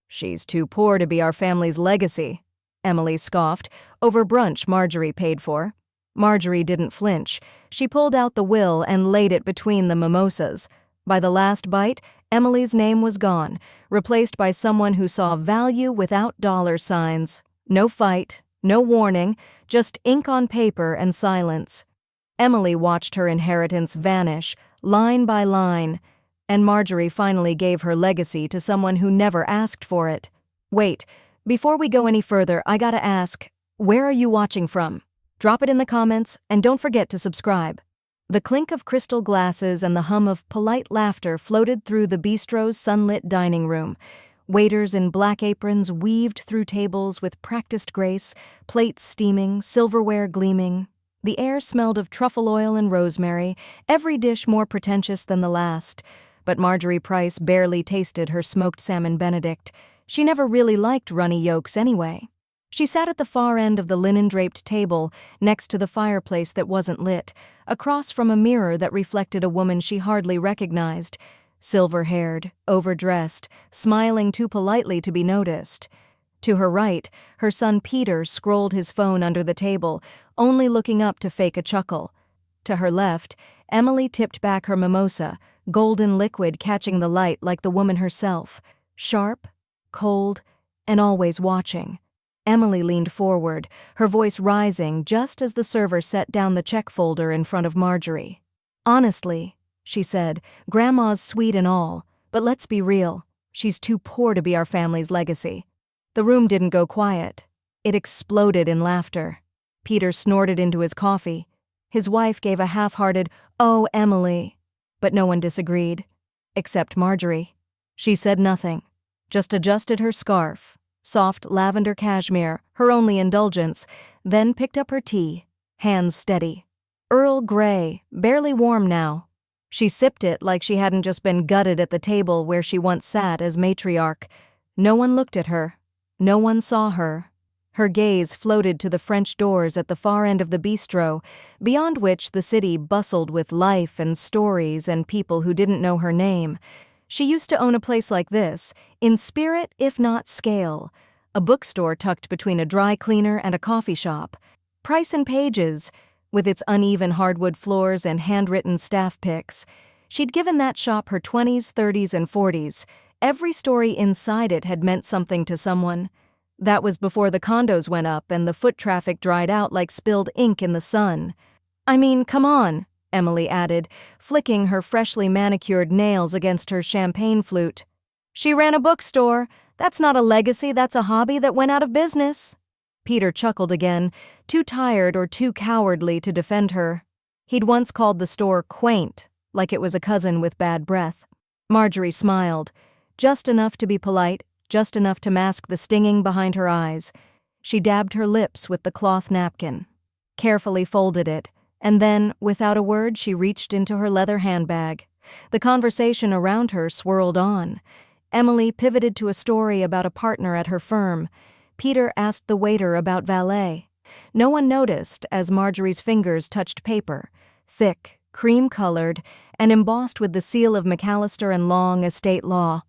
"She's too poor to be our family's legacy," Emily scoffed, over brunch Marjorie paid for. Marjorie didn't flinch. She pulled out the will and laid it between the mimosas. By the last bite, Emily's name was gone, replaced by someone who saw value without dollar signs. No fight, no warning, just ink on paper and silence. Emily watched her inheritance vanish, line by line, and Marjorie finally gave her legacy to someone who never asked for it. Wait, before we go any further, I gotta ask, where are you watching from? Drop it in the comments, and don't forget to subscribe. The clink of crystal glasses and the hum of polite laughter floated through the bistro's sunlit dining room. Waiters in black aprons weaved through tables with practiced grace, plates steaming, silverware gleaming. The air smelled of truffle oil and rosemary, every dish more pretentious than the last. But Marjorie Price barely tasted her smoked salmon Benedict. She never really liked runny yolks anyway. She sat at the far end of the linen-draped table, next to the fireplace that wasn't lit, across from a mirror that reflected a woman she hardly recognized. Silver-haired, overdressed, smiling too politely to be noticed. To her right, her son Peter scrolled his phone under the table, only looking up to fake a chuckle. To her left, Emily tipped back her mimosa, golden liquid catching the light like the woman herself, sharp, cold, and always watching. Emily leaned forward, her voice rising just as the server set down the check folder in front of Marjorie. "Honestly," she said, "Grandma's sweet and all, but let's be real, she's too poor to be our family's legacy." The room didn't go quiet. It exploded in laughter. Peter snorted into his coffee. His wife gave a half-hearted, "Oh, Emily," but no one disagreed, except Marjorie. She said nothing, just adjusted her scarf, soft lavender cashmere, her only indulgence, then picked up her tea, hands steady. Earl Grey, barely warm now. She sipped it like she hadn't just been gutted at the table where she once sat as matriarch. No one looked at her. No one saw her. Her gaze floated to the French doors at the far end of the bistro, beyond which the city bustled with life and stories and people who didn't know her name. She used to own a place like this, in spirit if not scale, a bookstore tucked between a dry cleaner and a coffee shop. Price and Pages, with its uneven hardwood floors and handwritten staff picks. She'd given that shop her 20s, 30s, and 40s. Every story inside it had meant something to someone. That was before the condos went up and the foot traffic dried out like spilled ink in the sun. "I mean, come on," Emily added, flicking her freshly manicured nails against her champagne flute. "She ran a bookstore. That's not a legacy, that's a hobby that went out of business." Peter chuckled again, too tired or too cowardly to defend her. He'd once called the store quaint, like it was a cousin with bad breath. Marjorie smiled, just enough to be polite, just enough to mask the stinging behind her eyes. She dabbed her lips with the cloth napkin, carefully folded it, and then, without a word, she reached into her leather handbag. The conversation around her swirled on. Emily pivoted to a story about a partner at her firm. Peter asked the waiter about valet. No one noticed as Marjorie's fingers touched paper, thick, cream-colored, and embossed with the seal of McAllister and Long estate law.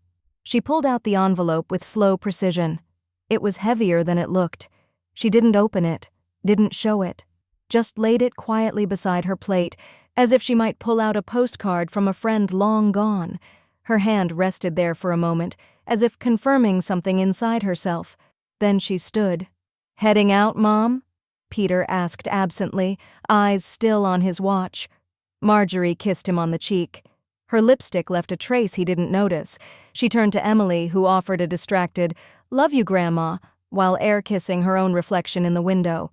She pulled out the envelope with slow precision. It was heavier than it looked. She didn't open it, didn't show it, just laid it quietly beside her plate, as if she might pull out a postcard from a friend long gone. Her hand rested there for a moment, as if confirming something inside herself. Then she stood. "Heading out, Mom?" Peter asked absently, eyes still on his watch. Marjorie kissed him on the cheek. Her lipstick left a trace he didn't notice. She turned to Emily, who offered a distracted, "Love you, Grandma," while air-kissing her own reflection in the window.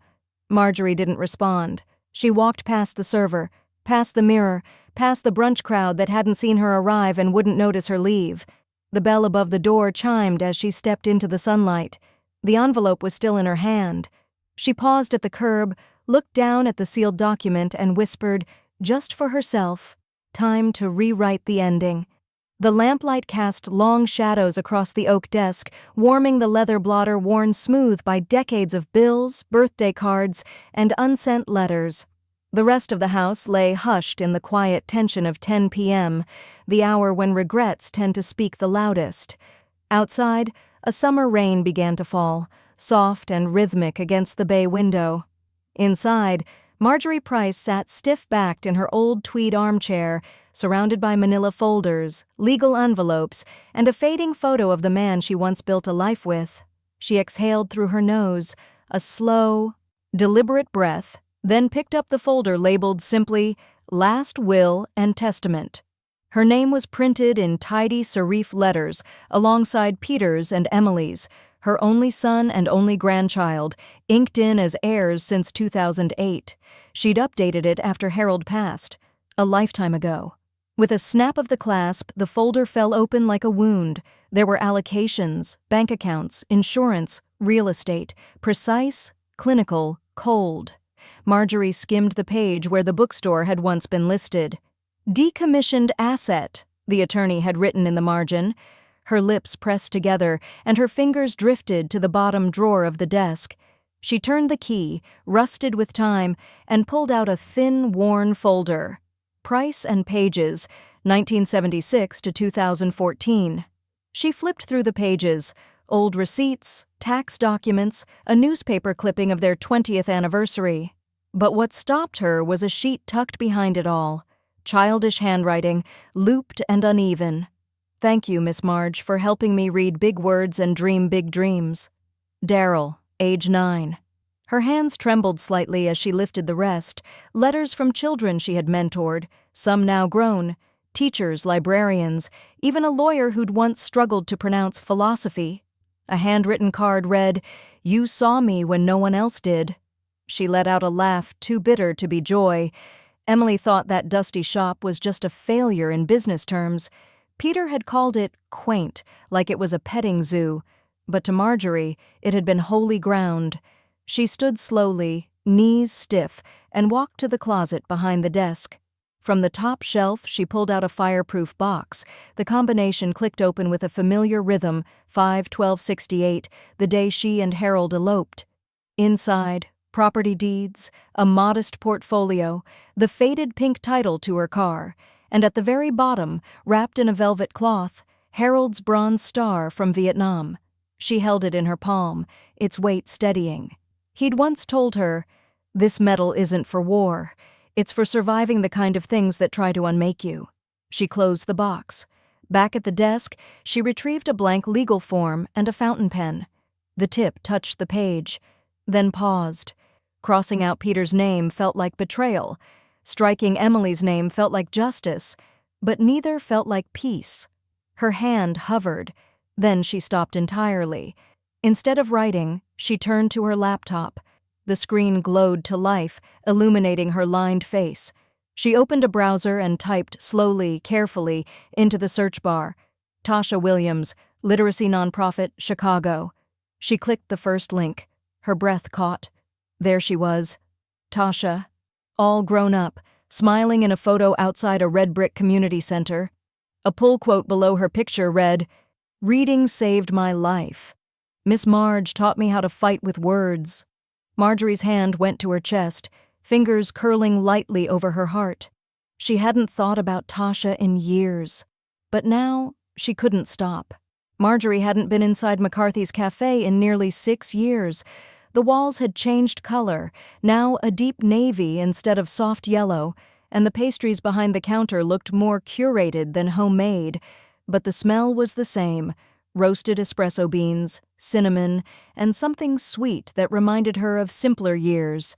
Marjorie didn't respond. She walked past the server, past the mirror, past the brunch crowd that hadn't seen her arrive and wouldn't notice her leave. The bell above the door chimed as she stepped into the sunlight. The envelope was still in her hand. She paused at the curb, looked down at the sealed document, and whispered, just for herself, time to rewrite the ending. The lamplight cast long shadows across the oak desk, warming the leather blotter worn smooth by decades of bills, birthday cards, and unsent letters. The rest of the house lay hushed in the quiet tension of 10 p.m., the hour when regrets tend to speak the loudest. Outside, A summer rain began to fall, soft and rhythmic against the bay window. Inside, Marjorie Price sat stiff-backed in her old tweed armchair, surrounded by manila folders, legal envelopes, and a fading photo of the man she once built a life with. She exhaled through her nose, a slow, deliberate breath, then picked up the folder labeled simply, Last Will and Testament. Her name was printed in tidy serif letters alongside Peter's and Emily's, her only son and only grandchild, inked in as heirs since 2008. She'd updated it after Harold passed, a lifetime ago. With a snap of the clasp, the folder fell open like a wound. There were allocations, bank accounts, insurance, real estate, precise, clinical, cold. Marjorie skimmed the page where the bookstore had once been listed. Decommissioned asset, the attorney had written in the margin. Her lips pressed together, and her fingers drifted to the bottom drawer of the desk. She turned the key, rusted with time, and pulled out a thin, worn folder. Price and Pages, 1976 to 2014. She flipped through the pages, old receipts, tax documents, a newspaper clipping of their 20th anniversary. But what stopped her was a sheet tucked behind it all. Childish handwriting, looped and uneven. Thank you, Miss Marge, for helping me read big words and dream big dreams. Daryl, age 9. Her hands trembled slightly as she lifted the rest, letters from children she had mentored, some now grown, teachers, librarians, even a lawyer who'd once struggled to pronounce philosophy. A handwritten card read, You saw me when no one else did. She let out a laugh too bitter to be joy. Emily thought that dusty shop was just a failure in business terms. Peter had called it quaint, like it was a petting zoo, but to Marjorie it had been holy ground. She stood slowly, knees stiff, and walked to the closet behind the desk. From the top shelf she pulled out a fireproof box. The combination clicked open with a familiar rhythm, 5/12/68, the day she and Harold eloped. Inside, property deeds, a modest portfolio, the faded pink title to her car, and at the very bottom, wrapped in a velvet cloth, Harold's bronze star from Vietnam. She held it in her palm, its weight steadying. He'd once told her, This medal isn't for war. It's for surviving the kind of things that try to unmake you. She closed the box. Back at the desk, she retrieved a blank legal form and a fountain pen. The tip touched the page, then paused. Crossing out Peter's name felt like betrayal. Striking Emily's name felt like justice, but neither felt like peace. Her hand hovered, then she stopped entirely. Instead of writing, she turned to her laptop. The screen glowed to life, illuminating her lined face. She opened a browser and typed slowly, carefully, into the search bar. Tasha Williams, Literacy Nonprofit, Chicago. She clicked the first link. Her breath caught. There she was. Tasha, all grown up, smiling in a photo outside a red brick community center. A pull quote below her picture read, Reading saved my life. Miss Marge taught me how to fight with words. Marjorie's hand went to her chest, fingers curling lightly over her heart. She hadn't thought about Tasha in years, but now she couldn't stop. Marjorie hadn't been inside McCarthy's cafe in nearly 6 years. The walls had changed color, now a deep navy instead of soft yellow, and the pastries behind the counter looked more curated than homemade, but the smell was the same, roasted espresso beans, cinnamon, and something sweet that reminded her of simpler years.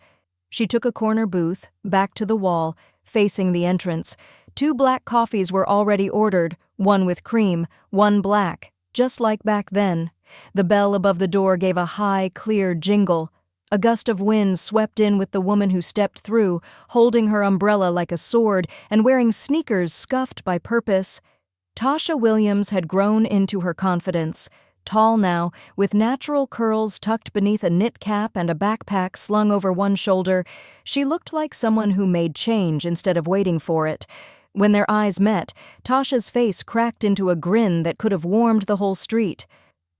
She took a corner booth, back to the wall, facing the entrance. 2 black coffees were already ordered, one with cream, one black, just like back then. The bell above the door gave a high, clear jingle. A gust of wind swept in with the woman who stepped through, holding her umbrella like a sword and wearing sneakers scuffed by purpose. Tasha Williams had grown into her confidence. Tall now, with natural curls tucked beneath a knit cap and a backpack slung over one shoulder, she looked like someone who made change instead of waiting for it. When their eyes met, Tasha's face cracked into a grin that could have warmed the whole street.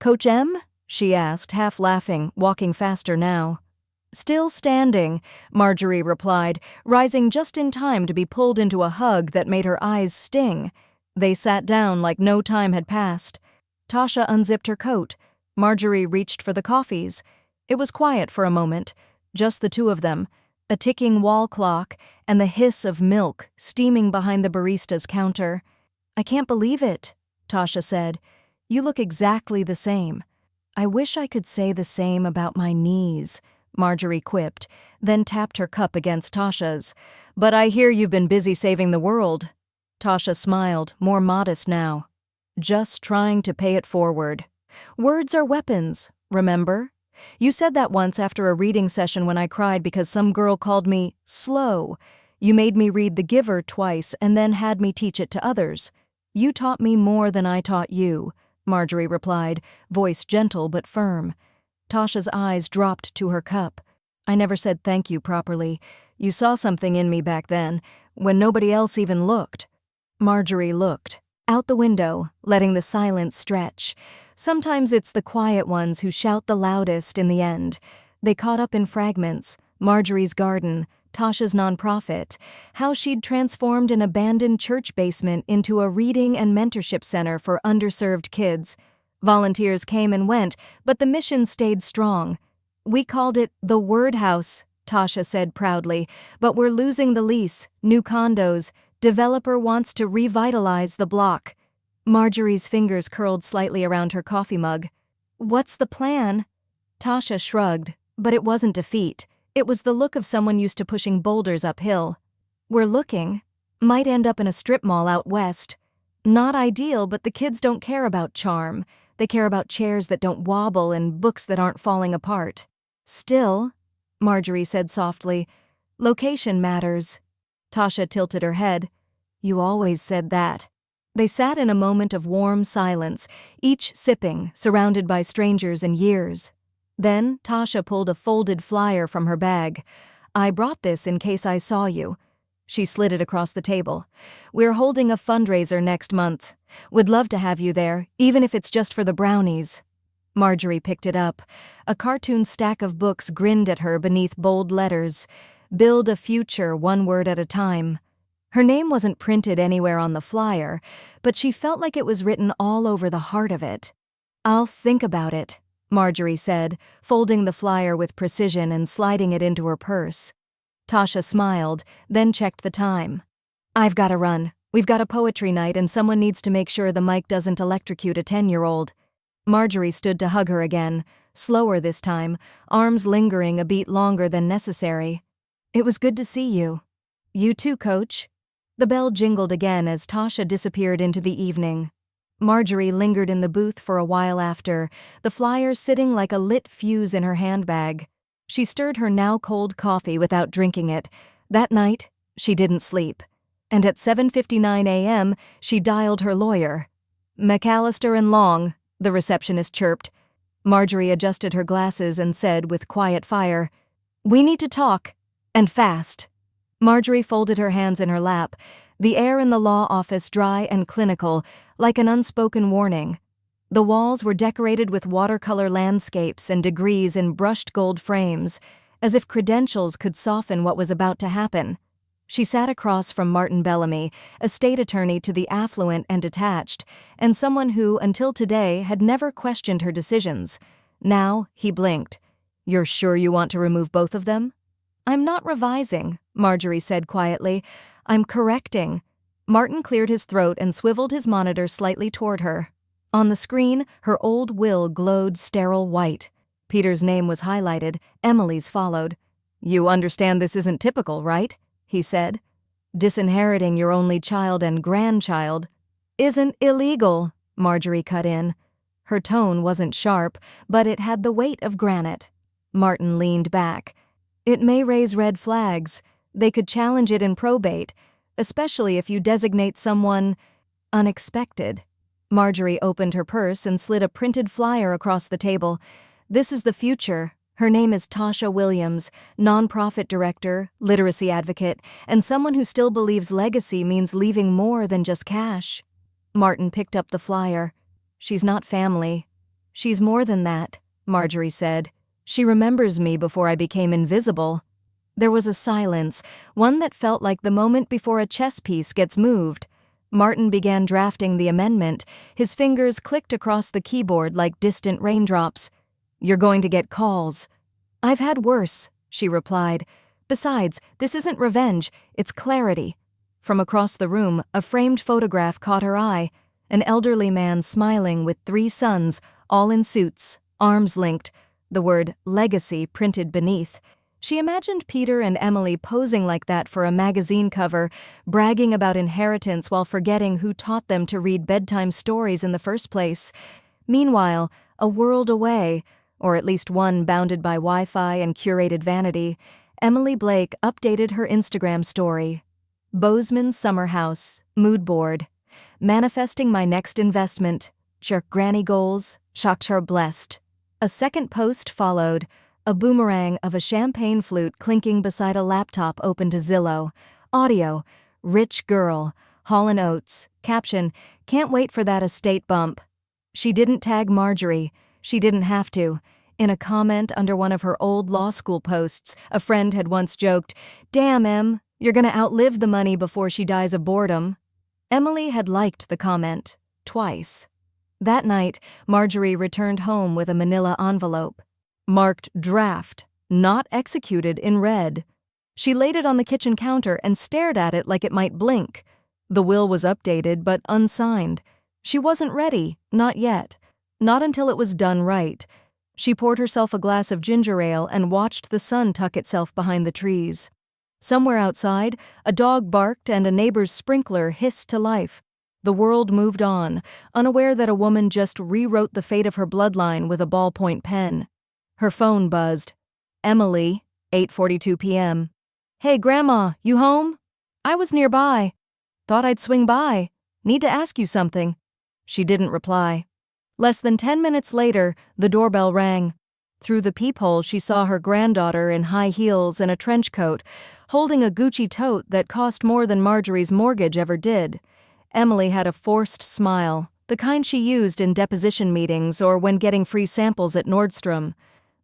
"Coach M?" she asked, half laughing, walking faster now. "Still standing," Marjorie replied, rising just in time to be pulled into a hug that made her eyes sting. They sat down like no time had passed. Tasha unzipped her coat. Marjorie reached for the coffees. It was quiet for a moment, just the two of them, a ticking wall clock and the hiss of milk steaming behind the barista's counter. "I can't believe it," Tasha said. "You look exactly the same." "I wish I could say the same about my knees," Marjorie quipped, then tapped her cup against Tasha's. "But I hear you've been busy saving the world." Tasha smiled, more modest now. "Just trying to pay it forward. Words are weapons, remember? You said that once after a reading session when I cried because some girl called me slow. You made me read The Giver twice and then had me teach it to others. You taught me more than I taught you," Marjorie replied, voice gentle but firm. Tasha's eyes dropped to her cup. "I never said thank you properly. You saw something in me back then, when nobody else even looked." Marjorie looked out the window, letting the silence stretch. Sometimes it's the quiet ones who shout the loudest in the end. They caught up in fragments: Marjorie's garden, Tasha's nonprofit, how she'd transformed an abandoned church basement into a reading and mentorship center for underserved kids. Volunteers came and went, but the mission stayed strong. "We called it the Word House," Tasha said proudly, "but we're losing the lease, new condos. Developer wants to revitalize the block." Marjorie's fingers curled slightly around her coffee mug. "What's the plan?" Tasha shrugged, but it wasn't defeat. It was the look of someone used to pushing boulders uphill. "We're looking. Might end up in a strip mall out west. Not ideal, but the kids don't care about charm. They care about chairs that don't wobble and books that aren't falling apart." "Still," Marjorie said softly, "location matters." Tasha tilted her head. "You always said that." They sat in a moment of warm silence, each sipping, surrounded by strangers and years. Then Tasha pulled a folded flyer from her bag. "I brought this in case I saw you." She slid it across the table. "We're holding a fundraiser next month. Would love to have you there, even if it's just for the brownies." Marjorie picked it up. A cartoon stack of books grinned at her beneath bold letters. "Build a future one word at a time." Her name wasn't printed anywhere on the flyer, but she felt like it was written all over the heart of it. "I'll think about it," Marjorie said, folding the flyer with precision and sliding it into her purse. Tasha smiled, then checked the time. "I've got to run. We've got a poetry night and someone needs to make sure the mic doesn't electrocute a 10-year-old. Marjorie stood to hug her again, slower this time, arms lingering a beat longer than necessary. "It was good to see you." "You too, Coach." The bell jingled again as Tasha disappeared into the evening. Marjorie lingered in the booth for a while after, the flyer sitting like a lit fuse in her handbag. She stirred her now-cold coffee without drinking it. That night, she didn't sleep. And at 7:59 a.m., she dialed her lawyer. "McAllister and Long," the receptionist chirped. Marjorie adjusted her glasses and said with quiet fire, "We need to talk, and fast." Marjorie folded her hands in her lap, the air in the law office dry and clinical, like an unspoken warning. The walls were decorated with watercolor landscapes and degrees in brushed gold frames, as if credentials could soften what was about to happen. She sat across from Martin Bellamy, a state attorney to the affluent and detached, and someone who, until today, had never questioned her decisions. Now, he blinked. "You're sure you want to remove both of them?" "I'm not revising," Marjorie said quietly. "I'm correcting." Martin cleared his throat and swiveled his monitor slightly toward her. On the screen, her old will glowed sterile white. Peter's name was highlighted, Emily's followed. "You understand this isn't typical, right?" he said. "Disinheriting your only child and grandchild isn't illegal," Marjorie cut in. Her tone wasn't sharp, but it had the weight of granite. Martin leaned back. "It may raise red flags. They could challenge it in probate, especially if you designate someone unexpected." Marjorie opened her purse and slid a printed flyer across the table. "This is the future. Her name is Tasha Williams, nonprofit director, literacy advocate, and someone who still believes legacy means leaving more than just cash." Martin picked up the flyer. "She's not family. She's more than that," Marjorie said. "She remembers me before I became invisible." There was a silence, one that felt like the moment before a chess piece gets moved. Martin began drafting the amendment. His fingers clicked across the keyboard like distant raindrops. "You're going to get calls." "I've had worse," she replied. "Besides, this isn't revenge, it's clarity." From across the room, a framed photograph caught her eye. An elderly man smiling with 3 sons, all in suits, arms linked, the word legacy printed beneath. She imagined Peter and Emily posing like that for a magazine cover, bragging about inheritance while forgetting who taught them to read bedtime stories in the first place. Meanwhile, a world away, or at least one bounded by Wi-Fi and curated vanity, Emily Blake updated her Instagram story. "Bozeman Summer House, mood board. Manifesting my next investment. Cher granny goals, Shakshar blessed." A second post followed, a boomerang of a champagne flute clinking beside a laptop open to Zillow. Audio, "Rich girl, Hall & Oates." Caption, "Can't wait for that estate bump." She didn't tag Marjorie. She didn't have to. In a comment under one of her old law school posts, a friend had once joked, "Damn, Em, you're gonna outlive the money before she dies of boredom." Emily had liked the comment, twice. That night, Marjorie returned home with a manila envelope, marked draft, not executed in red. She laid it on the kitchen counter and stared at it like it might blink. The will was updated but unsigned. She wasn't ready, not yet. Not until it was done right. She poured herself a glass of ginger ale and watched the sun tuck itself behind the trees. Somewhere outside, a dog barked and a neighbor's sprinkler hissed to life. The world moved on, unaware that a woman just rewrote the fate of her bloodline with a ballpoint pen. Her phone buzzed. "Emily, 8:42 p.m. "Hey, Grandma, you home?" "I was nearby. Thought I'd swing by. Need to ask you something." She didn't reply. Less than 10 minutes later, the doorbell rang. Through the peephole, she saw her granddaughter in high heels and a trench coat, holding a Gucci tote that cost more than Marjorie's mortgage ever did. Emily had a forced smile, the kind she used in deposition meetings or when getting free samples at Nordstrom.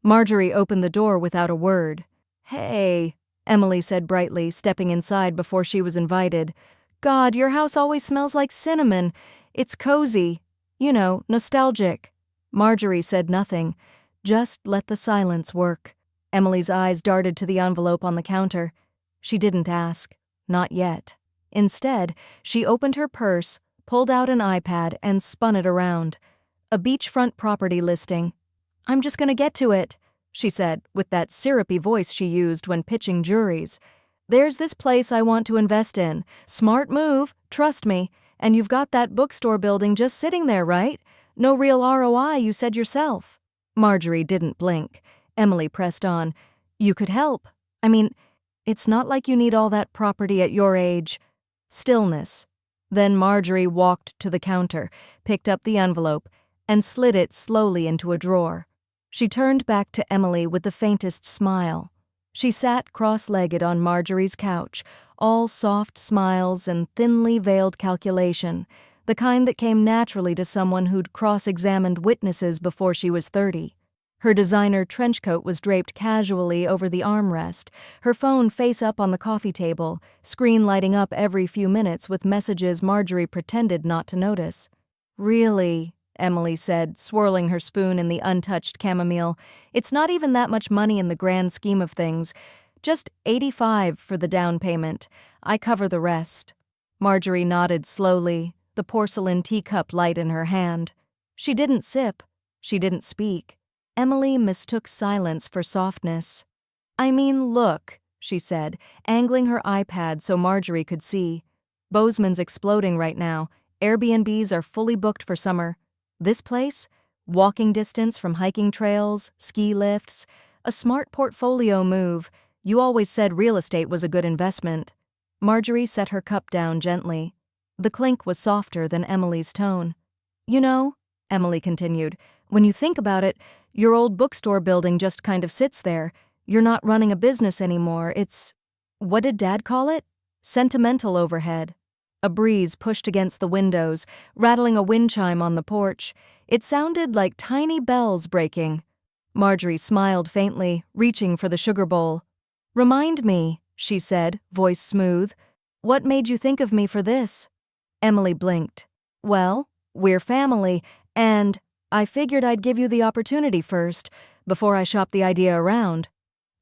Marjorie opened the door without a word. "Hey," Emily said brightly, stepping inside before she was invited. "God, your house always smells like cinnamon. It's cozy. You know, nostalgic." Marjorie said nothing. Just let the silence work. Emily's eyes darted to the envelope on the counter. She didn't ask. Not yet. Instead, she opened her purse, pulled out an iPad, and spun it around. A beachfront property listing. "I'm just gonna get to it," she said, with that syrupy voice she used when pitching juries. "There's this place I want to invest in. Smart move, trust me. And you've got that bookstore building just sitting there, right? No real ROI, you said yourself." Marjorie didn't blink. Emily pressed on. "You could help. I mean, it's not like you need all that property at your age." Stillness. Then Marjorie walked to the counter, picked up the envelope, and slid it slowly into a drawer. She turned back to Emily with the faintest smile. She sat cross-legged on Marjorie's couch, all soft smiles and thinly veiled calculation, the kind that came naturally to someone who'd cross-examined witnesses before she was 30. Her designer trench coat was draped casually over the armrest, her phone face up on the coffee table, screen lighting up every few minutes with messages Marjorie pretended not to notice. "Really," Emily said, swirling her spoon in the untouched chamomile, "it's not even that much money in the grand scheme of things. Just $85 for the down payment. I cover the rest." Marjorie nodded slowly, the porcelain teacup light in her hand. She didn't sip. She didn't speak. Emily mistook silence for softness. "I mean, look," she said, angling her iPad so Marjorie could see. "Bozeman's exploding right now. Airbnbs are fully booked for summer. This place? Walking distance from hiking trails, ski lifts. A smart portfolio move. You always said real estate was a good investment." Marjorie set her cup down gently. The clink was softer than Emily's tone. "You know," Emily continued, "when you think about it, your old bookstore building just kind of sits there. You're not running a business anymore. It's, what did Dad call it? Sentimental overhead." A breeze pushed against the windows, rattling a wind chime on the porch. It sounded like tiny bells breaking. Marjorie smiled faintly, reaching for the sugar bowl. "Remind me," she said, voice smooth, "what made you think of me for this?" Emily blinked. Well, we're family, and I figured I'd give you the opportunity first, before I shop the idea around.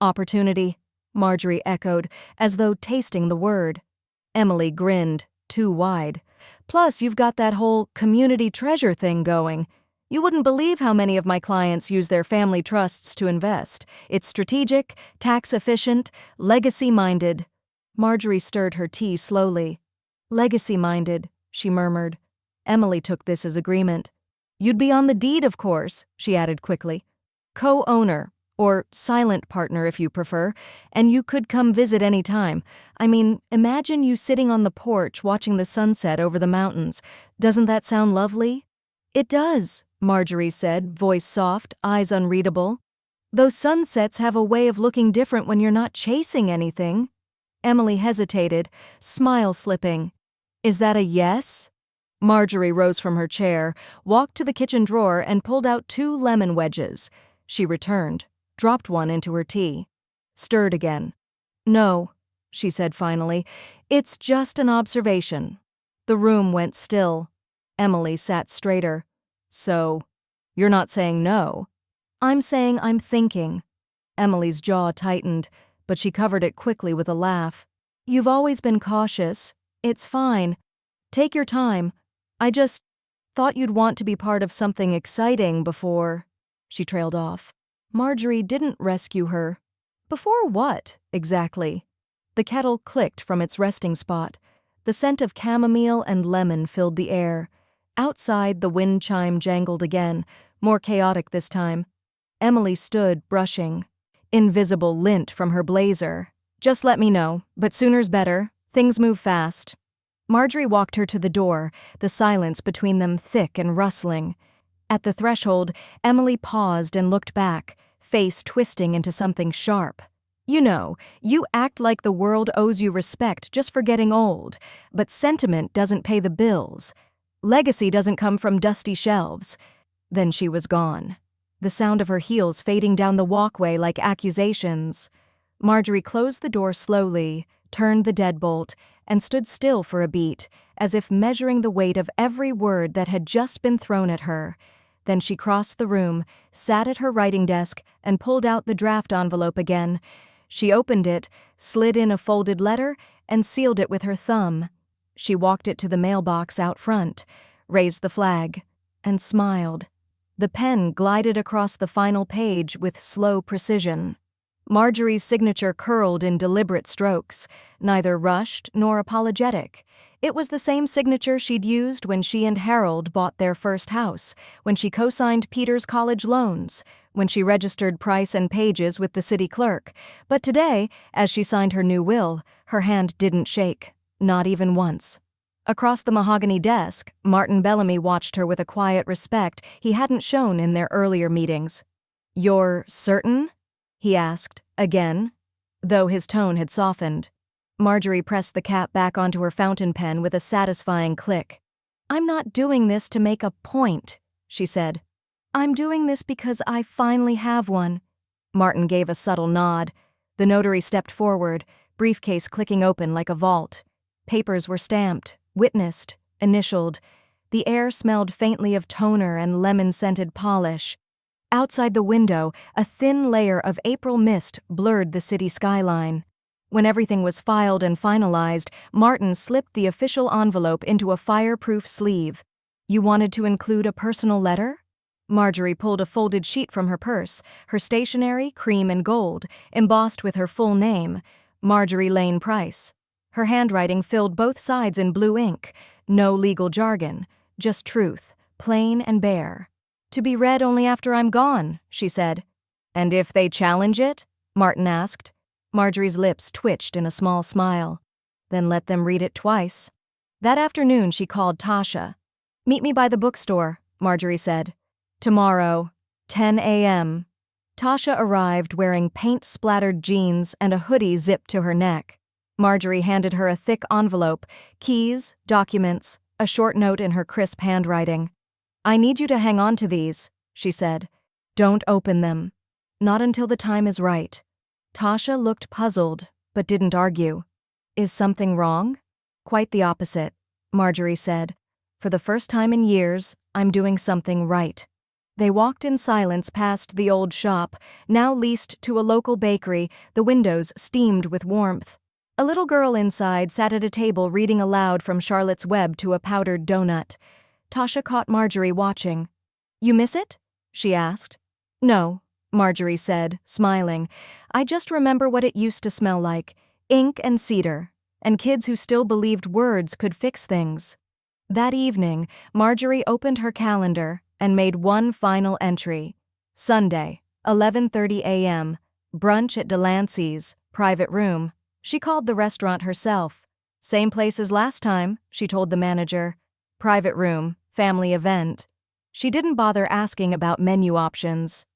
Opportunity, Marjorie echoed, as though tasting the word. Emily grinned, too wide. Plus, you've got that whole community treasure thing going. You wouldn't believe how many of my clients use their family trusts to invest. It's strategic, tax-efficient, legacy-minded. Marjorie stirred her tea slowly. Legacy-minded, she murmured. Emily took this as agreement. You'd be on the deed, of course, she added quickly. Co-owner, or silent partner if you prefer, and you could come visit any time. I mean, imagine you sitting on the porch watching the sunset over the mountains. Doesn't that sound lovely? It does, Marjorie said, voice soft, eyes unreadable. Those sunsets have a way of looking different when you're not chasing anything. Emily hesitated, smile slipping. Is that a yes? Marjorie rose from her chair, walked to the kitchen drawer and pulled out 2 lemon wedges. She returned, dropped one into her tea. Stirred again. No, she said finally. It's just an observation. The room went still. Emily sat straighter. So, you're not saying no? I'm saying I'm thinking. Emily's jaw tightened, but she covered it quickly with a laugh. You've always been cautious. It's fine. Take your time. I just thought you'd want to be part of something exciting before. She trailed off. Marjorie didn't rescue her. Before what, exactly? The kettle clicked from its resting spot. The scent of chamomile and lemon filled the air. Outside, the wind chime jangled again, more chaotic this time. Emily stood, brushing. Invisible lint from her blazer. Just let me know, but sooner's better. Things move fast. Marjorie walked her to the door, the silence between them thick and rustling. At the threshold, Emily paused and looked back, face twisting into something sharp. You know, you act like the world owes you respect just for getting old, but sentiment doesn't pay the bills. Legacy doesn't come from dusty shelves. Then she was gone. The sound of her heels fading down the walkway like accusations. Marjorie closed the door slowly, turned the deadbolt, and stood still for a beat, as if measuring the weight of every word that had just been thrown at her. Then she crossed the room, sat at her writing desk, and pulled out the draft envelope again. She opened it, slid in a folded letter, and sealed it with her thumb. She walked it to the mailbox out front, raised the flag, and smiled. The pen glided across the final page with slow precision. Marjorie's signature curled in deliberate strokes, neither rushed nor apologetic. It was the same signature she'd used when she and Harold bought their first house, when she co-signed Peter's college loans, when she registered Price and Pages with the city clerk. But today, as she signed her new will, her hand didn't shake, not even once. Across the mahogany desk, Martin Bellamy watched her with a quiet respect he hadn't shown in their earlier meetings. "You're certain?" he asked, again, though his tone had softened. Marjorie pressed the cap back onto her fountain pen with a satisfying click. "I'm not doing this to make a point," she said. "I'm doing this because I finally have one." Martin gave a subtle nod. The notary stepped forward, briefcase clicking open like a vault. Papers were stamped, witnessed, initialed. The air smelled faintly of toner and lemon-scented polish. Outside the window, a thin layer of April mist blurred the city skyline. When everything was filed and finalized, Martin slipped the official envelope into a fireproof sleeve. "You wanted to include a personal letter?" Marjorie pulled a folded sheet from her purse, her stationery, cream and gold, embossed with her full name, Marjorie Lane Price. Her handwriting filled both sides in blue ink. No legal jargon, just truth, plain and bare. "To be read only after I'm gone," she said. "And if they challenge it?" Martin asked. Marjorie's lips twitched in a small smile. "Then let them read it twice." That afternoon she called Tasha. "Meet me by the bookstore," Marjorie said. "Tomorrow, 10 a.m. Tasha arrived wearing paint-splattered jeans and a hoodie zipped to her neck. Marjorie handed her a thick envelope, keys, documents, a short note in her crisp handwriting. "I need you to hang on to these," she said. "Don't open them. Not until the time is right." Tasha looked puzzled, but didn't argue. "Is something wrong?" "Quite the opposite. Marjorie said. For the first time in years, I'm doing something right. They walked in silence past the old shop, now leased to a local bakery, the windows steamed with warmth. A little girl inside sat at a table reading aloud from Charlotte's Web to a powdered donut. Tasha caught Marjorie watching. "You miss it?" she asked. "No," Marjorie said, smiling. "I just remember what it used to smell like. Ink and cedar. And kids who still believed words could fix things." That evening, Marjorie opened her calendar and made one final entry. Sunday, 11:30 a.m., brunch at Delancey's, private room. She called the restaurant herself. "Same place as last time," she told the manager. "Private room, family event." She didn't bother asking about menu options.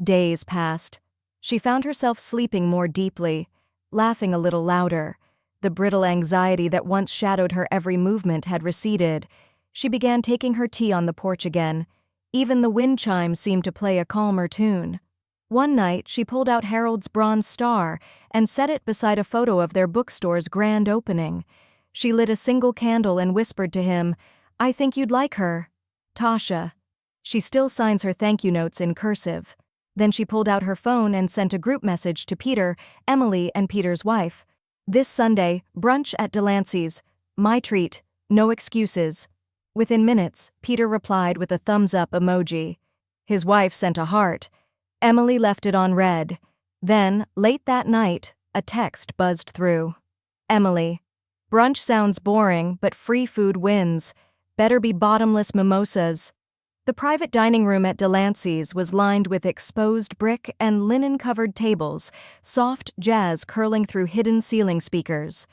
Days passed. She found herself sleeping more deeply, laughing a little louder. The brittle anxiety that once shadowed her every movement had receded. She began taking her tea on the porch again. Even the wind chimes seemed to play a calmer tune. One night, she pulled out Harold's bronze star and set it beside a photo of their bookstore's grand opening. She lit a single candle and whispered to him, "I think you'd like her. Tasha." She still signs her thank you notes in cursive. Then she pulled out her phone and sent a group message to Peter, Emily, and Peter's wife. "This Sunday, brunch at Delancey's. My treat. No excuses." Within minutes, Peter replied with a thumbs-up emoji. His wife sent a heart. Emily left it on red. Then, late that night, a text buzzed through. "Emily, brunch sounds boring, but free food wins. Better be bottomless mimosas." The private dining room at Delancey's was lined with exposed brick and linen-covered tables, soft jazz curling through hidden ceiling speakers.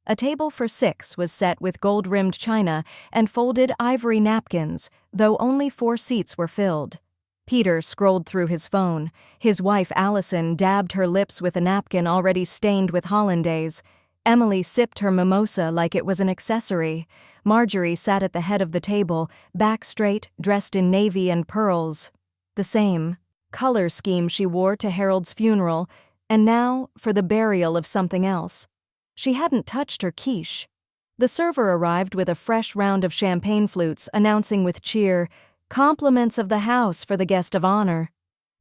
A table for 6 was set with gold-rimmed china and folded ivory napkins, though only 4 seats were filled. Peter scrolled through his phone. His wife Allison dabbed her lips with a napkin already stained with hollandaise. Emily sipped her mimosa like it was an accessory. Marjorie sat at the head of the table, back straight, dressed in navy and pearls. The same color scheme she wore to Harold's funeral, and now for the burial of something else. She hadn't touched her quiche. The server arrived with a fresh round of champagne flutes, announcing with cheer, "Compliments of the house for the guest of honor."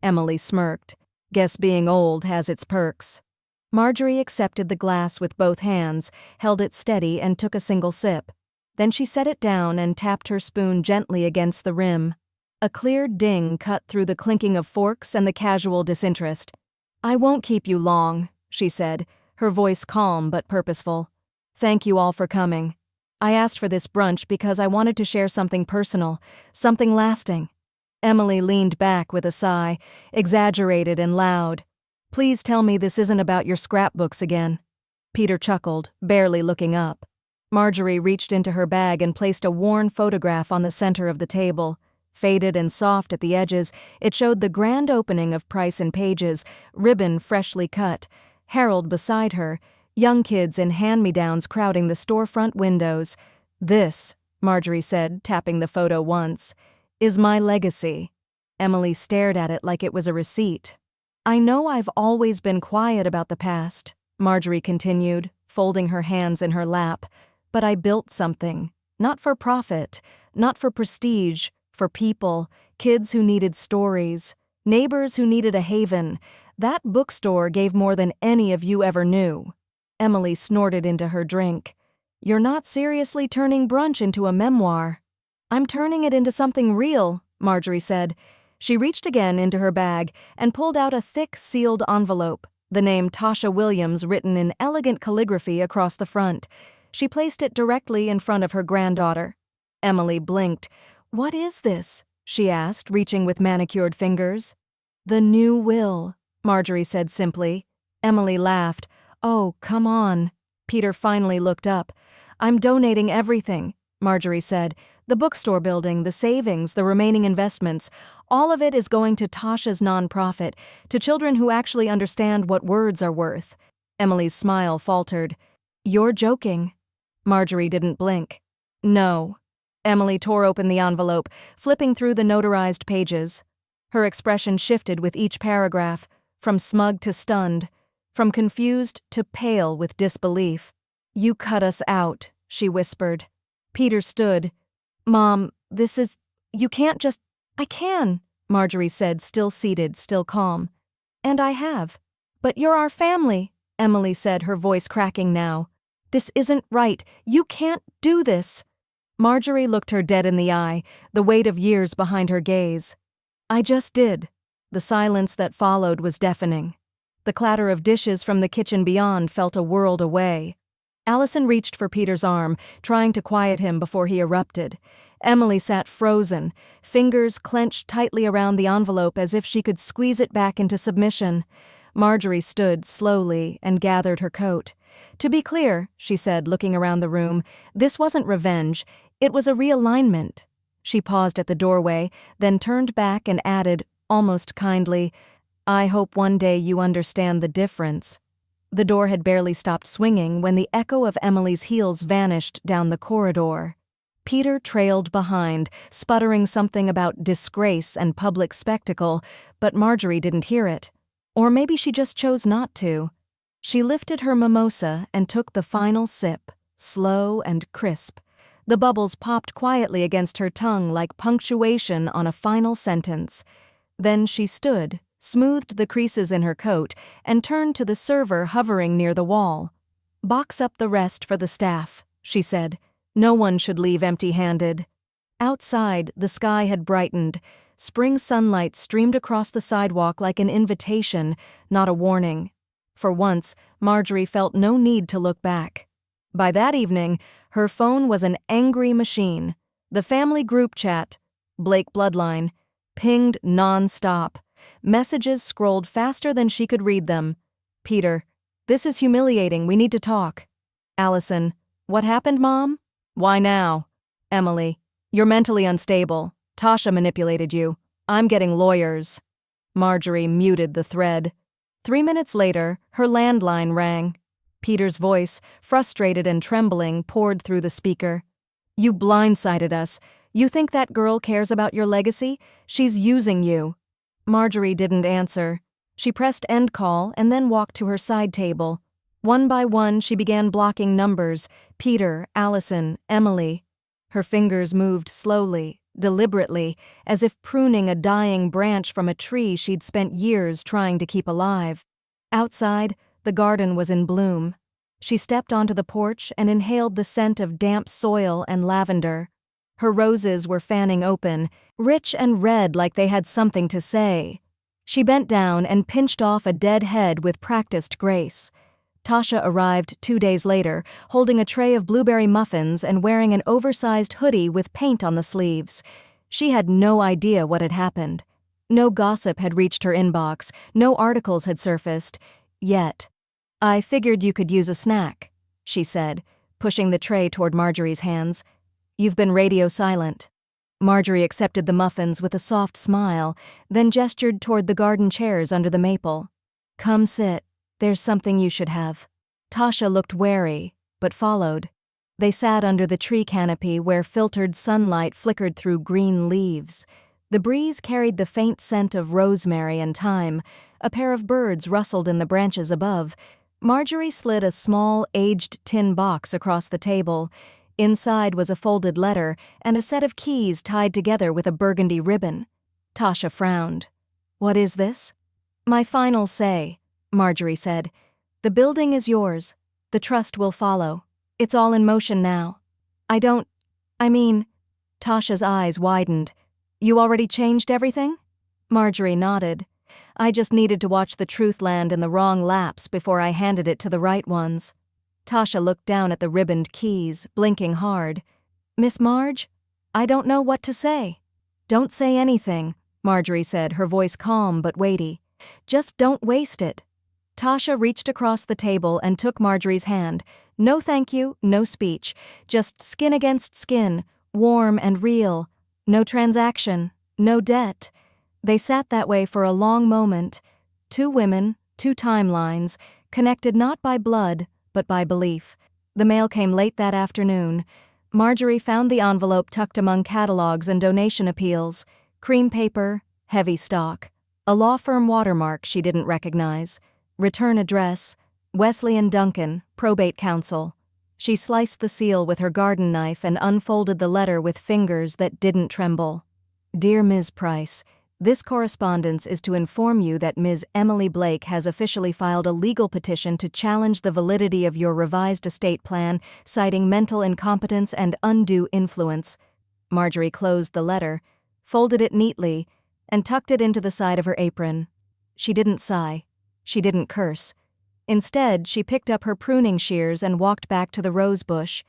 Emily smirked. "Guess being old has its perks." Marjorie accepted the glass with both hands, held it steady, and took a single sip. Then she set it down and tapped her spoon gently against the rim. A clear ding cut through the clinking of forks and the casual disinterest. "I won't keep you long," she said, her voice calm but purposeful. "Thank you all for coming. I asked for this brunch because I wanted to share something personal, something lasting." Emily leaned back with a sigh, exaggerated and loud. "Please tell me this isn't about your scrapbooks again." Peter chuckled, barely looking up. Marjorie reached into her bag and placed a worn photograph on the center of the table. Faded and soft at the edges, it showed the grand opening of Price and Page's, ribbon freshly cut, Harold beside her, young kids in hand-me-downs crowding the storefront windows. "This," Marjorie said, tapping the photo once, "is my legacy." Emily stared at it like it was a receipt. "I know I've always been quiet about the past," Marjorie continued, folding her hands in her lap, "but I built something. Not for profit, not for prestige, for people, kids who needed stories, neighbors who needed a haven. That bookstore gave more than any of you ever knew." Emily snorted into her drink. "You're not seriously turning brunch into a memoir." "I'm turning it into something real," Marjorie said. She reached again into her bag and pulled out a thick, sealed envelope, the name Tasha Williams written in elegant calligraphy across the front. She placed it directly in front of her granddaughter. Emily blinked. "What is this?" she asked, reaching with manicured fingers. "The new will," Marjorie said simply. Emily laughed. "Oh, come on." Peter finally looked up. "I'm donating everything," Marjorie said. "The bookstore building, the savings, the remaining investments. All of it is going to Tasha's nonprofit, to children who actually understand what words are worth." Emily's smile faltered. "You're joking." Marjorie didn't blink. "No." Emily tore open the envelope, flipping through the notarized pages. Her expression shifted with each paragraph, from smug to stunned, from confused to pale with disbelief. "You cut us out," she whispered. Peter stood. Mom, you can't just. I can, Marjorie said, still seated, still calm. And I have. But you're our family, Emily said, her voice cracking now. This isn't right. You can't do this. Marjorie looked her dead in the eye, the weight of years behind her gaze. I just did. The silence that followed was deafening. The clatter of dishes from the kitchen beyond felt a world away. Allison reached for Peter's arm, trying to quiet him before he erupted. Emily sat frozen, fingers clenched tightly around the envelope as if she could squeeze it back into submission. Marjorie stood slowly and gathered her coat. To be clear, she said, looking around the room, this wasn't revenge, it was a realignment. She paused at the doorway, then turned back and added, almost kindly, I hope one day you understand the difference. The door had barely stopped swinging when the echo of Emily's heels vanished down the corridor. Peter trailed behind, sputtering something about disgrace and public spectacle, but Marjorie didn't hear it. Or maybe she just chose not to. She lifted her mimosa and took the final sip, slow and crisp. The bubbles popped quietly against her tongue like punctuation on a final sentence. Then she stood, smoothed the creases in her coat, and turned to the server hovering near the wall. Box up the rest for the staff, she said. No one should leave empty-handed. Outside, the sky had brightened. Spring sunlight streamed across the sidewalk like an invitation, not a warning. For once, Marjorie felt no need to look back. By that evening, her phone was an angry machine. The family group chat, Blake Bloodline, pinged non-stop. Messages scrolled faster than she could read them. Peter, this is humiliating, we need to talk. Allison, what happened, Mom? Why now? Emily, you're mentally unstable. Tasha manipulated you. I'm getting lawyers. Marjorie muted the thread. 3 minutes later, her landline rang. Peter's voice, frustrated and trembling, poured through the speaker. You blindsided us. You think that girl cares about your legacy? She's using you. Marjorie didn't answer. She pressed end call and then walked to her side table. One by one, she began blocking numbers: Peter, Allison, Emily. Her fingers moved slowly, deliberately, as if pruning a dying branch from a tree she'd spent years trying to keep alive. Outside, the garden was in bloom. She stepped onto the porch and inhaled the scent of damp soil and lavender. Her roses were fanning open, rich and red like they had something to say. She bent down and pinched off a dead head with practiced grace. Tasha arrived 2 days later, holding a tray of blueberry muffins and wearing an oversized hoodie with paint on the sleeves. She had no idea what had happened. No gossip had reached her inbox, no articles had surfaced. Yet. I figured you could use a snack, she said, pushing the tray toward Marjorie's hands. You've been radio silent. Marjorie accepted the muffins with a soft smile, then gestured toward the garden chairs under the maple. Come sit. There's something you should have. Tasha looked wary, but followed. They sat under the tree canopy where filtered sunlight flickered through green leaves. The breeze carried the faint scent of rosemary and thyme. A pair of birds rustled in the branches above. Marjorie slid a small, aged tin box across the table. Inside was a folded letter and a set of keys tied together with a burgundy ribbon. Tasha frowned. What is this? My final say, Marjorie said. The building is yours. The trust will follow. It's all in motion now. Tasha's eyes widened. You already changed everything? Marjorie nodded. I just needed to watch the truth land in the wrong laps before I handed it to the right ones. Tasha looked down at the ribboned keys, blinking hard. Miss Marge? I don't know what to say. Don't say anything, Marjorie said, her voice calm but weighty. Just don't waste it. Tasha reached across the table and took Marjorie's hand. No thank you, no speech. Just skin against skin, warm and real. No transaction, no debt. They sat that way for a long moment. 2 women, 2 timelines, connected not by blood, but by belief. The mail came late that afternoon. Marjorie found the envelope tucked among catalogs and donation appeals. Cream paper, heavy stock. A law firm watermark she didn't recognize. Return address, Wesley and Duncan, probate counsel. She sliced the seal with her garden knife and unfolded the letter with fingers that didn't tremble. Dear Ms. Price, this correspondence is to inform you that Ms. Emily Blake has officially filed a legal petition to challenge the validity of your revised estate plan, citing mental incompetence and undue influence. Marjorie closed the letter, folded it neatly, and tucked it into the side of her apron. She didn't sigh. She didn't curse. Instead, she picked up her pruning shears and walked back to the rose bush.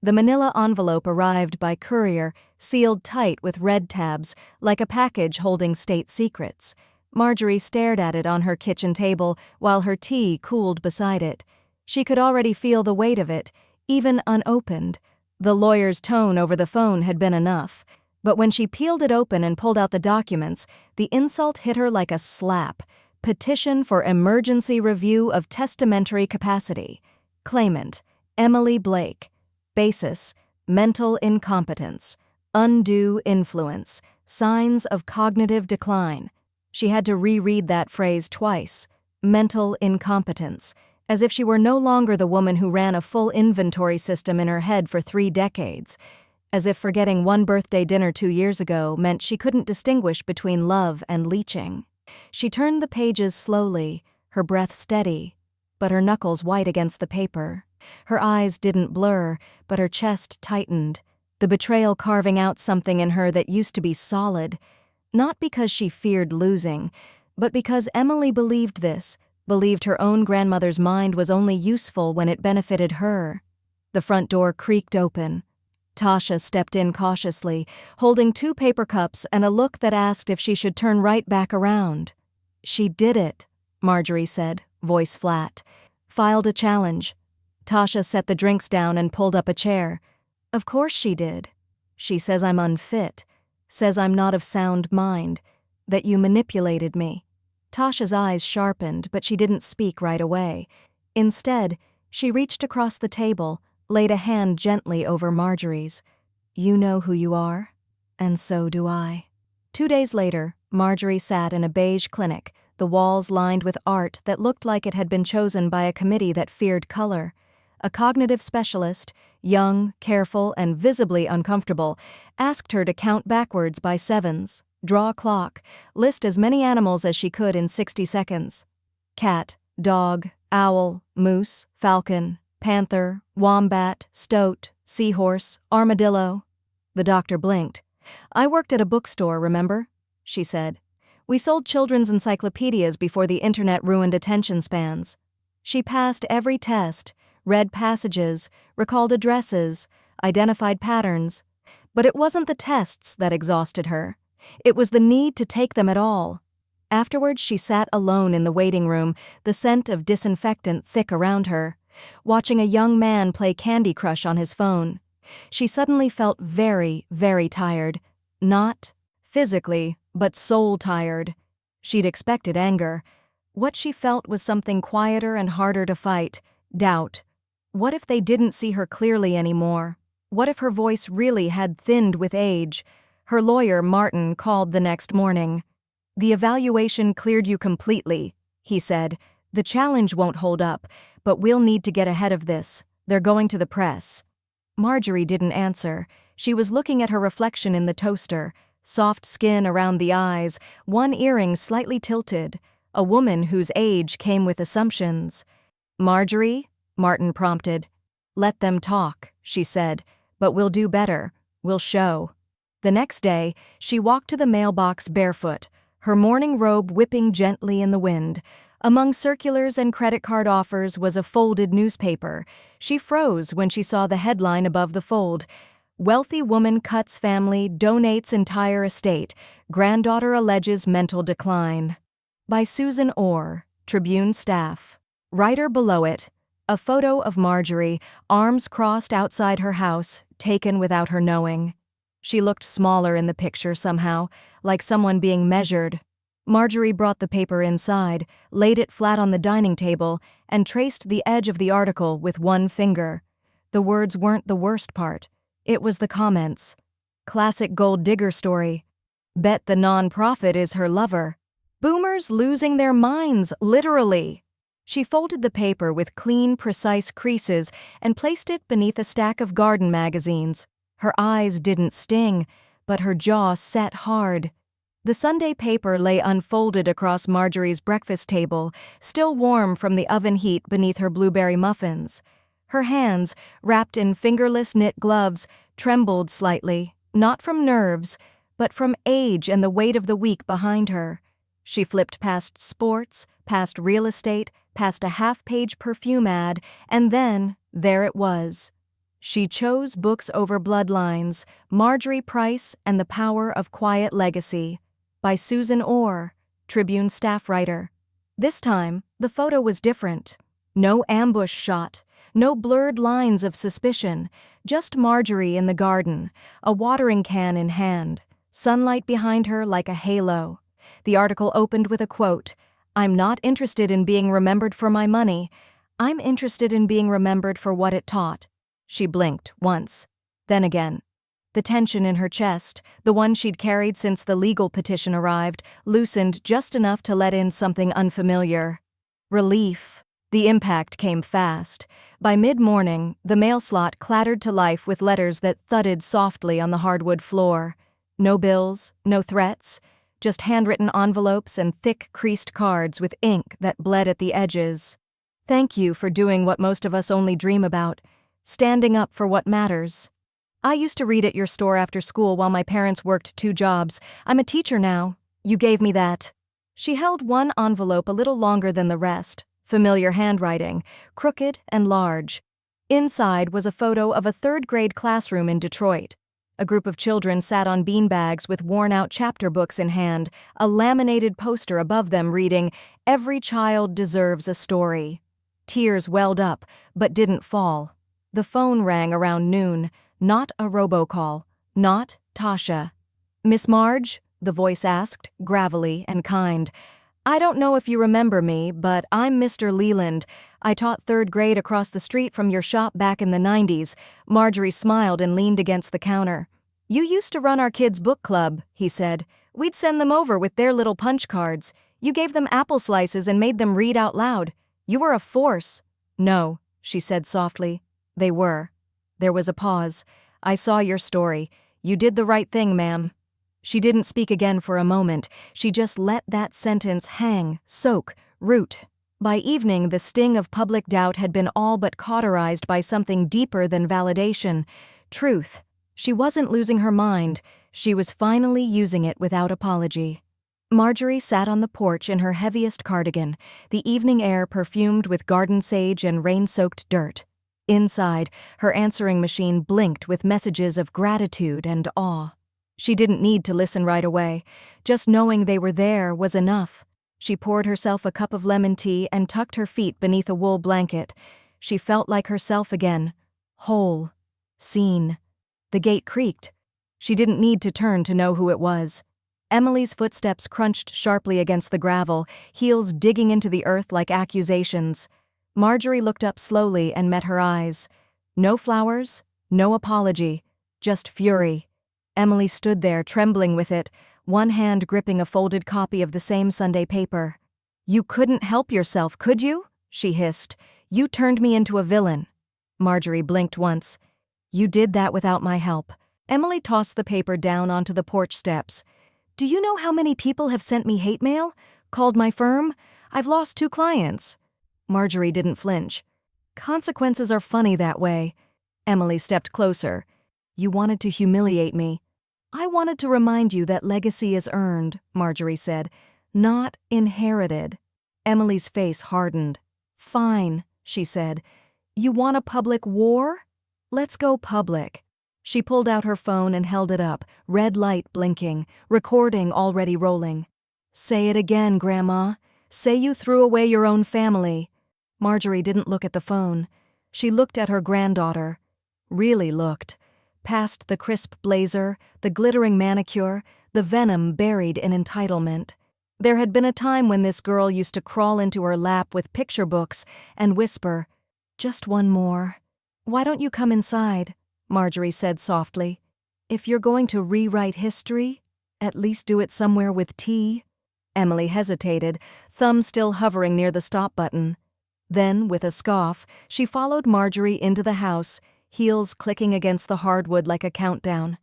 The manila envelope arrived by courier, sealed tight with red tabs, like a package holding state secrets. Marjorie stared at it on her kitchen table while her tea cooled beside it. She could already feel the weight of it, even unopened. The lawyer's tone over the phone had been enough. But when she peeled it open and pulled out the documents, the insult hit her like a slap. Petition for emergency review of testamentary capacity. Claimant, Emily Blake. Basis, mental incompetence. Undue influence. Signs of cognitive decline. She had to reread that phrase twice. Mental incompetence. As if she were no longer the woman who ran a full inventory system in her head for 3 decades. As if forgetting one birthday dinner 2 years ago meant she couldn't distinguish between love and leeching. She turned the pages slowly, her breath steady, but her knuckles white against the paper. Her eyes didn't blur, but her chest tightened, the betrayal carving out something in her that used to be solid. Not because she feared losing, but because Emily believed this, believed her own grandmother's mind was only useful when it benefited her. The front door creaked open. Tasha stepped in cautiously, holding 2 paper cups and a look that asked if she should turn right back around. She did it, Marjorie said, voice flat. Filed a challenge. Tasha set the drinks down and pulled up a chair. Of course she did. She says I'm unfit, says I'm not of sound mind, that you manipulated me. Tasha's eyes sharpened, but she didn't speak right away. Instead, she reached across the table, laid a hand gently over Marjorie's. You know who you are, and so do I. 2 days later, Marjorie sat in a beige clinic, the walls lined with art that looked like it had been chosen by a committee that feared color. A cognitive specialist, young, careful, and visibly uncomfortable, asked her to count backwards by 7s, draw a clock, list as many animals as she could in 60 seconds. Cat, dog, owl, moose, falcon, panther, wombat, stoat, seahorse, armadillo. The doctor blinked. I worked at a bookstore, remember? She said. We sold children's encyclopedias before the internet ruined attention spans. She passed every test, read passages, recalled addresses, identified patterns. But it wasn't the tests that exhausted her. It was the need to take them at all. Afterwards, she sat alone in the waiting room, the scent of disinfectant thick around her, watching a young man play Candy Crush on his phone. She suddenly felt very, very tired. Not physically, but soul-tired. She'd expected anger. What she felt was something quieter and harder to fight, doubt. What if they didn't see her clearly anymore? What if her voice really had thinned with age? Her lawyer, Martin, called the next morning. The evaluation cleared you completely, he said. The challenge won't hold up, but we'll need to get ahead of this. They're going to the press. Marjorie didn't answer. She was looking at her reflection in the toaster, soft skin around the eyes, one earring slightly tilted, a woman whose age came with assumptions. Marjorie? Martin prompted. Let them talk, she said, but we'll do better. We'll show. The next day, she walked to the mailbox barefoot, her morning robe whipping gently in the wind. Among circulars and credit card offers was a folded newspaper. She froze when she saw the headline above the fold. Wealthy woman cuts family, donates entire estate. Granddaughter alleges mental decline. By Susan Orr, Tribune staff. Writer below it, a photo of Marjorie, arms crossed outside her house, taken without her knowing. She looked smaller in the picture somehow, like someone being measured. Marjorie brought the paper inside, laid it flat on the dining table, and traced the edge of the article with one finger. The words weren't the worst part. It was the comments. Classic gold digger story. Bet the non-profit is her lover. Boomers losing their minds, literally. She folded the paper with clean, precise creases and placed it beneath a stack of garden magazines. Her eyes didn't sting, but her jaw set hard. The Sunday paper lay unfolded across Marjorie's breakfast table, still warm from the oven heat beneath her blueberry muffins. Her hands, wrapped in fingerless knit gloves, trembled slightly, not from nerves, but from age and the weight of the week behind her. She flipped past sports, past real estate, past a half-page perfume ad, and then there it was. She chose books over bloodlines, Marjorie Price and the Power of Quiet Legacy, by Susan Orr, Tribune staff writer. This time, the photo was different. No ambush shot, no blurred lines of suspicion, just Marjorie in the garden, a watering can in hand, sunlight behind her like a halo. The article opened with a quote, "I'm not interested in being remembered for my money. I'm interested in being remembered for what it taught." She blinked once, then again. The tension in her chest, the one she'd carried since the legal petition arrived, loosened just enough to let in something unfamiliar. Relief. The impact came fast. By mid-morning, the mail slot clattered to life with letters that thudded softly on the hardwood floor. No bills, no threats, just handwritten envelopes and thick, creased cards with ink that bled at the edges. "Thank you for doing what most of us only dream about, standing up for what matters. I used to read at your store after school while my parents worked 2 jobs. I'm a teacher now. You gave me that." She held one envelope a little longer than the rest, familiar handwriting, crooked and large. Inside was a photo of a 3rd-grade classroom in Detroit. A group of children sat on beanbags with worn-out chapter books in hand, a laminated poster above them reading, "Every child deserves a story." Tears welled up, but didn't fall. The phone rang around noon. Not a robocall. Not Tasha. "Miss Marge?" the voice asked, gravelly and kind. "I don't know if you remember me, but I'm Mr. Leland. I taught 3rd grade across the street from your shop back in the 90s. Marjorie smiled and leaned against the counter. "You used to run our kids' book club," he said. "We'd send them over with their little punch cards. You gave them apple slices and made them read out loud. You were a force." "No," she said softly. "They were." There was a pause. "I saw your story. You did the right thing, ma'am." She didn't speak again for a moment. She just let that sentence hang, soak, root. By evening, the sting of public doubt had been all but cauterized by something deeper than validation. Truth. She wasn't losing her mind. She was finally using it without apology. Marjorie sat on the porch in her heaviest cardigan, the evening air perfumed with garden sage and rain-soaked dirt. Inside, her answering machine blinked with messages of gratitude and awe. She didn't need to listen right away. Just knowing they were there was enough. She poured herself a cup of lemon tea and tucked her feet beneath a wool blanket. She felt like herself again. Whole. Seen. The gate creaked. She didn't need to turn to know who it was. Emily's footsteps crunched sharply against the gravel, heels digging into the earth like accusations. Marjorie looked up slowly and met her eyes. No flowers, no apology, just fury. Emily stood there, trembling with it, one hand gripping a folded copy of the same Sunday paper. "You couldn't help yourself, could you?" she hissed. "You turned me into a villain." Marjorie blinked once. "You did that without my help." Emily tossed the paper down onto the porch steps. "Do you know how many people have sent me hate mail? Called my firm? I've lost 2 clients." Marjorie didn't flinch. "Consequences are funny that way." Emily stepped closer. "You wanted to humiliate me." "I wanted to remind you that legacy is earned," Marjorie said, "not inherited." Emily's face hardened. "Fine," she said. "You want a public war? Let's go public." She pulled out her phone and held it up, red light blinking, recording already rolling. "Say it again, Grandma. Say you threw away your own family." Marjorie didn't look at the phone. She looked at her granddaughter. Really looked. Past the crisp blazer, the glittering manicure, the venom buried in entitlement. There had been a time when this girl used to crawl into her lap with picture books and whisper, "Just one more." "Why don't you come inside?" Marjorie said softly. "If you're going to rewrite history, at least do it somewhere with tea." Emily hesitated, thumb still hovering near the stop button. Then, with a scoff, she followed Marjorie into the house, heels clicking against the hardwood like a countdown.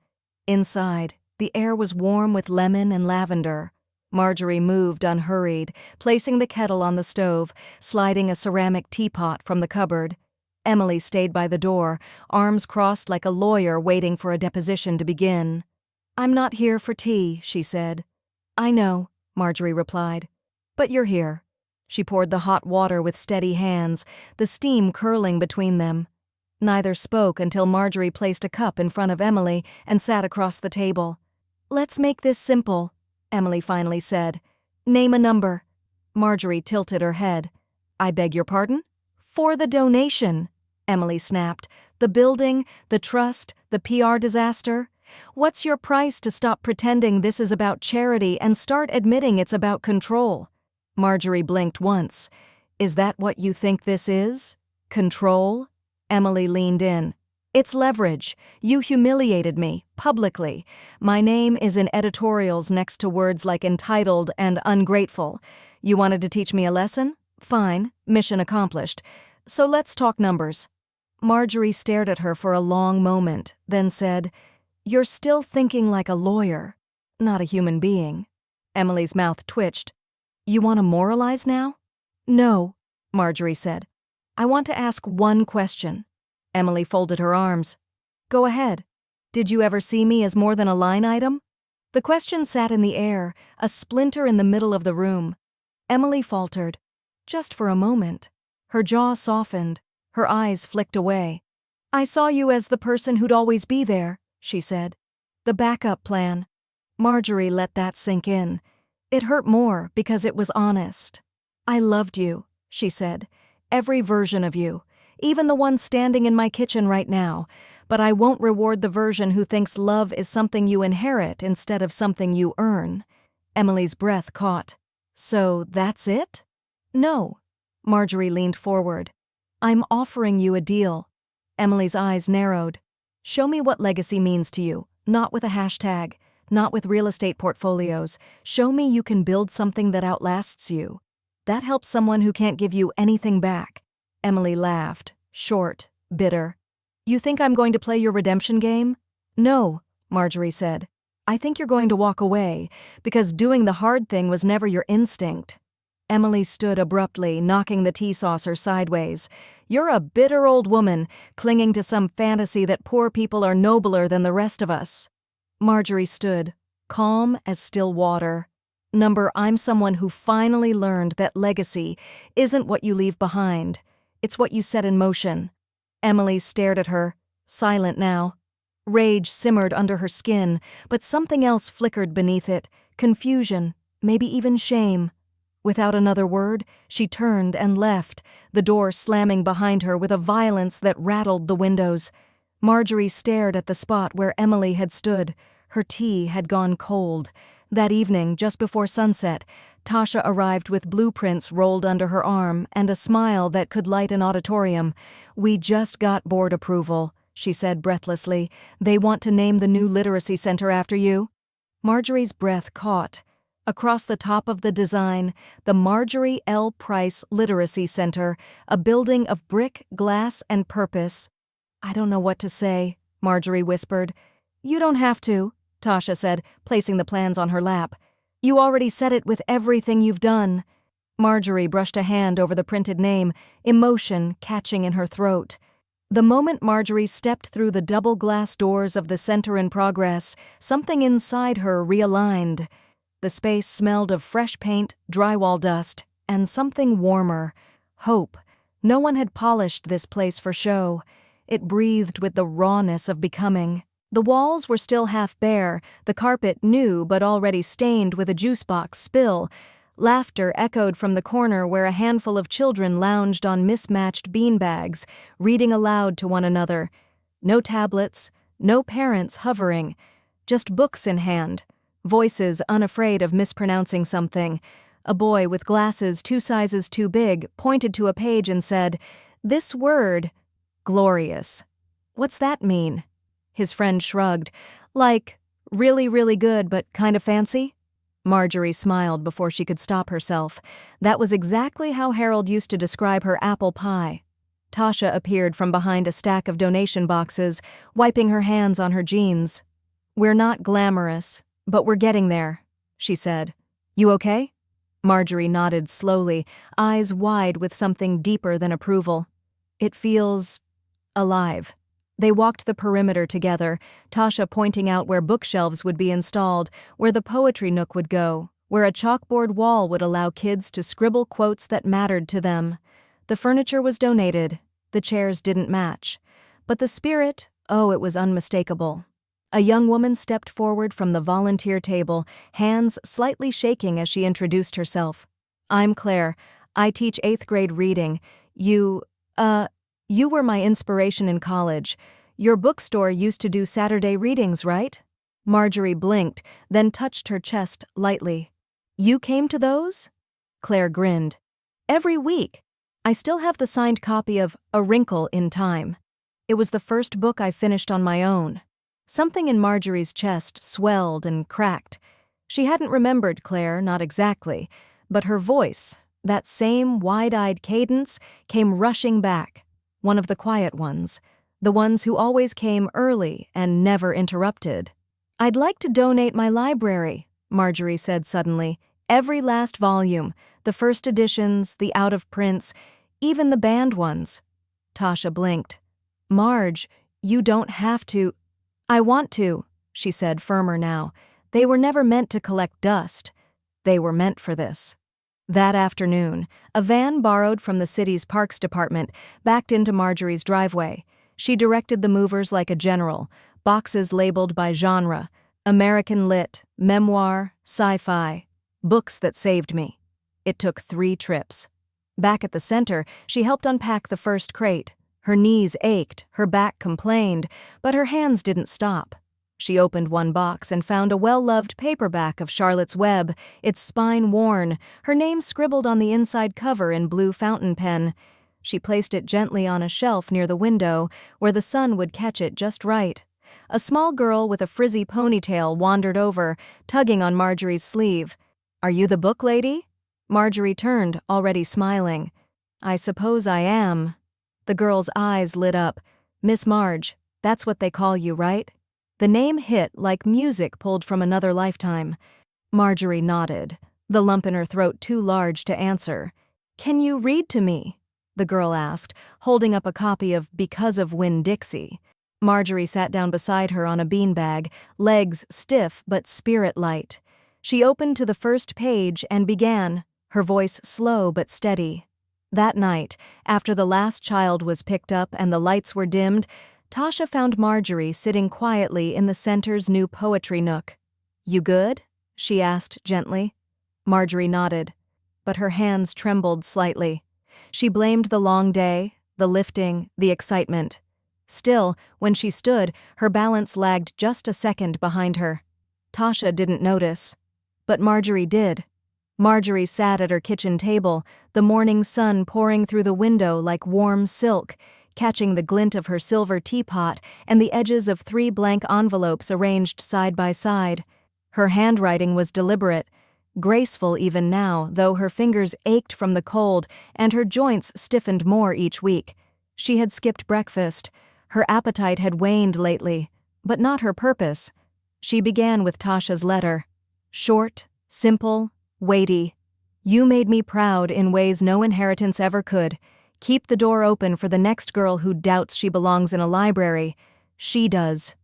Inside, the air was warm with lemon and lavender. Marjorie moved unhurried, placing the kettle on the stove, sliding a ceramic teapot from the cupboard. Emily stayed by the door, arms crossed like a lawyer waiting for a deposition to begin. "I'm not here for tea," she said. "I know," Marjorie replied. "But you're here." She poured the hot water with steady hands, the steam curling between them. Neither spoke until Marjorie placed a cup in front of Emily and sat across the table. "Let's make this simple," Emily finally said. "Name a number." Marjorie tilted her head. "I beg your pardon?" "For the donation," Emily snapped. "The building, the trust, the PR disaster. What's your price to stop pretending this is about charity and start admitting it's about control?" Marjorie blinked once. "Is that what you think this is? Control?" Emily leaned in. "It's leverage. You humiliated me, publicly. My name is in editorials next to words like entitled and ungrateful. You wanted to teach me a lesson? Fine, mission accomplished. So let's talk numbers." Marjorie stared at her for a long moment, then said, "You're still thinking like a lawyer, not a human being." Emily's mouth twitched. "You want to moralize now?" "No," Marjorie said. "I want to ask one question." Emily folded her arms. "Go ahead. Did you ever see me as more than a line item?" The question sat in the air, a splinter in the middle of the room. Emily faltered. "Just for a moment." Her jaw softened. Her eyes flicked away. "I saw you as the person who'd always be there," she said. "The backup plan." Marjorie let that sink in. It hurt more because it was honest. "I loved you," she said. "Every version of you. Even the one standing in my kitchen right now. But I won't reward the version who thinks love is something you inherit instead of something you earn." Emily's breath caught. "So that's it?" "No." Marjorie leaned forward. "I'm offering you a deal." Emily's eyes narrowed. "Show me what legacy means to you, not with a hashtag, not with real estate portfolios. Show me you can build something that outlasts you. That helps someone who can't give you anything back." Emily laughed, short, bitter. "You think I'm going to play your redemption game?" "No," Marjorie said. "I think you're going to walk away, because doing the hard thing was never your instinct." Emily stood abruptly, knocking the tea saucer sideways. "You're a bitter old woman, clinging to some fantasy that poor people are nobler than the rest of us." Marjorie stood, calm as still water. "I'm someone who finally learned that legacy isn't what you leave behind. It's what you set in motion." Emily stared at her, silent now. Rage simmered under her skin, but something else flickered beneath it, confusion, maybe even shame. Without another word, she turned and left, the door slamming behind her with a violence that rattled the windows. Marjorie stared at the spot where Emily had stood. Her tea had gone cold. That evening, just before sunset, Tasha arrived with blueprints rolled under her arm and a smile that could light an auditorium. "We just got board approval," she said breathlessly. "They want to name the new literacy center after you." Marjorie's breath caught. Across the top of the design, the Marjorie L. Price Literacy Center, a building of brick, glass, and purpose. "I don't know what to say," Marjorie whispered. "You don't have to," Tasha said, placing the plans on her lap. "You already said it with everything you've done." Marjorie brushed a hand over the printed name, emotion catching in her throat. The moment Marjorie stepped through the double glass doors of the center in progress, something inside her realigned. The space smelled of fresh paint, drywall dust, and something warmer. Hope. No one had polished this place for show. It breathed with the rawness of becoming. The walls were still half bare, the carpet new but already stained with a juice box spill. Laughter echoed from the corner where a handful of children lounged on mismatched beanbags, reading aloud to one another. No tablets, no parents hovering, just books in hand. Voices unafraid of mispronouncing something. A boy with glasses 2 sizes too big pointed to a page and said, "This word, glorious. What's that mean?" His friend shrugged. "Like, really, really good but kind of fancy?" Marjorie smiled before she could stop herself. That was exactly how Harold used to describe her apple pie. Tasha appeared from behind a stack of donation boxes, wiping her hands on her jeans. "We're not glamorous, but we're getting there," she said. "You okay?" Marjorie nodded slowly, eyes wide with something deeper than approval. "It feels alive." They walked the perimeter together, Tasha pointing out where bookshelves would be installed, where the poetry nook would go, where a chalkboard wall would allow kids to scribble quotes that mattered to them. The furniture was donated. The chairs didn't match. But the spirit, oh, it was unmistakable. A young woman stepped forward from the volunteer table, hands slightly shaking as she introduced herself. "I'm Claire. I teach 8th grade reading. You were my inspiration in college. Your bookstore used to do Saturday readings, right?" Marjorie blinked, then touched her chest lightly. "You came to those?" Claire grinned. "Every week. I still have the signed copy of A Wrinkle in Time. It was the first book I finished on my own." Something in Marjorie's chest swelled and cracked. She hadn't remembered Claire, not exactly, but her voice, that same wide-eyed cadence, came rushing back. One of the quiet ones, the ones who always came early and never interrupted. "I'd like to donate my library," Marjorie said suddenly. "Every last volume, the first editions, the out-of-prints, even the banned ones." Tasha blinked. "Marge, you don't have to." "I want to," she said, firmer now. "They were never meant to collect dust. They were meant for this." That afternoon, a van borrowed from the city's parks department backed into Marjorie's driveway. She directed the movers like a general, boxes labeled by genre: American lit, memoir, sci-fi, books that saved me. It took 3 trips. Back at the center, she helped unpack the first crate. Her knees ached, her back complained, but her hands didn't stop. She opened one box and found a well-loved paperback of Charlotte's Web, its spine worn, her name scribbled on the inside cover in blue fountain pen. She placed it gently on a shelf near the window, where the sun would catch it just right. A small girl with a frizzy ponytail wandered over, tugging on Marjorie's sleeve. "Are you the book lady?" Marjorie turned, already smiling. "I suppose I am." The girl's eyes lit up. "Miss Marge, that's what they call you, right?" The name hit like music pulled from another lifetime. Marjorie nodded, the lump in her throat too large to answer. "Can you read to me?" the girl asked, holding up a copy of Because of Winn-Dixie. Marjorie sat down beside her on a beanbag, legs stiff but spirit light. She opened to the first page and began, her voice slow but steady. That night, after the last child was picked up and the lights were dimmed, Tasha found Marjorie sitting quietly in the center's new poetry nook. "You good?" she asked gently. Marjorie nodded, but her hands trembled slightly. She blamed the long day, the lifting, the excitement. Still, when she stood, her balance lagged just a second behind her. Tasha didn't notice, but Marjorie did. Marjorie sat at her kitchen table, the morning sun pouring through the window like warm silk, catching the glint of her silver teapot and the edges of 3 blank envelopes arranged side by side. Her handwriting was deliberate, graceful even now, though her fingers ached from the cold and her joints stiffened more each week. She had skipped breakfast. Her appetite had waned lately, but not her purpose. She began with Tasha's letter. Short, simple, weighty. "You made me proud in ways no inheritance ever could. Keep the door open for the next girl who doubts she belongs in a library. She does."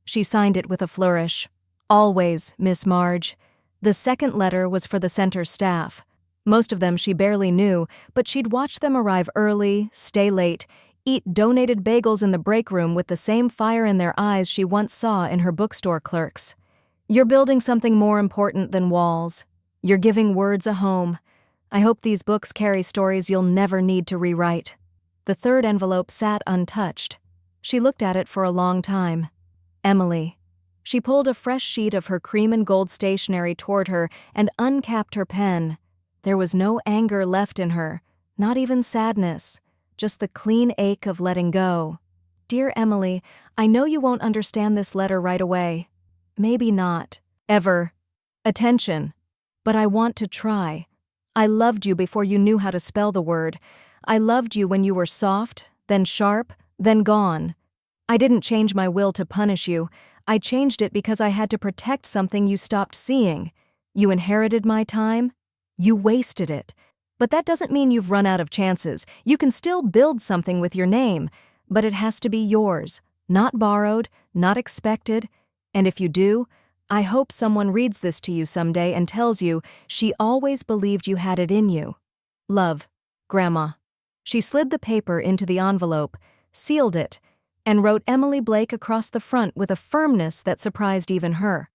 She signed it with a flourish. "Always, Miss Marge." The second letter was for the center staff. Most of them she barely knew, but she'd watched them arrive early, stay late, eat donated bagels in the break room with the same fire in their eyes she once saw in her bookstore clerks. "You're building something more important than walls. You're giving words a home. I hope these books carry stories you'll never need to rewrite." The third envelope sat untouched. She looked at it for a long time. Emily. She pulled a fresh sheet of her cream and gold stationery toward her and uncapped her pen. There was no anger left in her, not even sadness, just the clean ache of letting go. "Dear Emily, I know you won't understand this letter right away. Maybe not. Ever. Attention. but I want to try. I loved you before you knew how to spell the word. I loved you when you were soft, then sharp, then gone. I didn't change my will to punish you. I changed it because I had to protect something you stopped seeing. You inherited my time. You wasted it. But that doesn't mean you've run out of chances. You can still build something with your name, but it has to be yours, not borrowed, not expected. And if you do, I hope someone reads this to you someday and tells you she always believed you had it in you. Love, Grandma. She slid the paper into the envelope, sealed it, and wrote Emily Blake across the front with a firmness that surprised even her.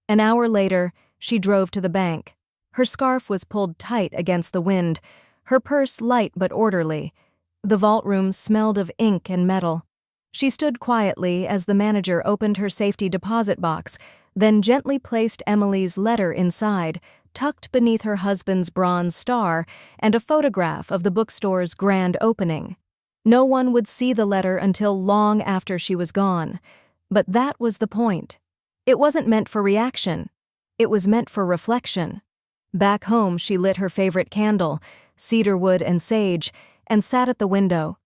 An hour later, she drove to the bank. Her scarf was pulled tight against the wind, her purse light but orderly. The vault room smelled of ink and metal. She stood quietly as the manager opened her safety deposit box, then gently placed Emily's letter inside, tucked beneath her husband's bronze star and a photograph of the bookstore's grand opening. No one would see the letter until long after she was gone. But that was the point. It wasn't meant for reaction. It was meant for reflection. Back home, she lit her favorite candle, cedarwood and sage, and sat at the window.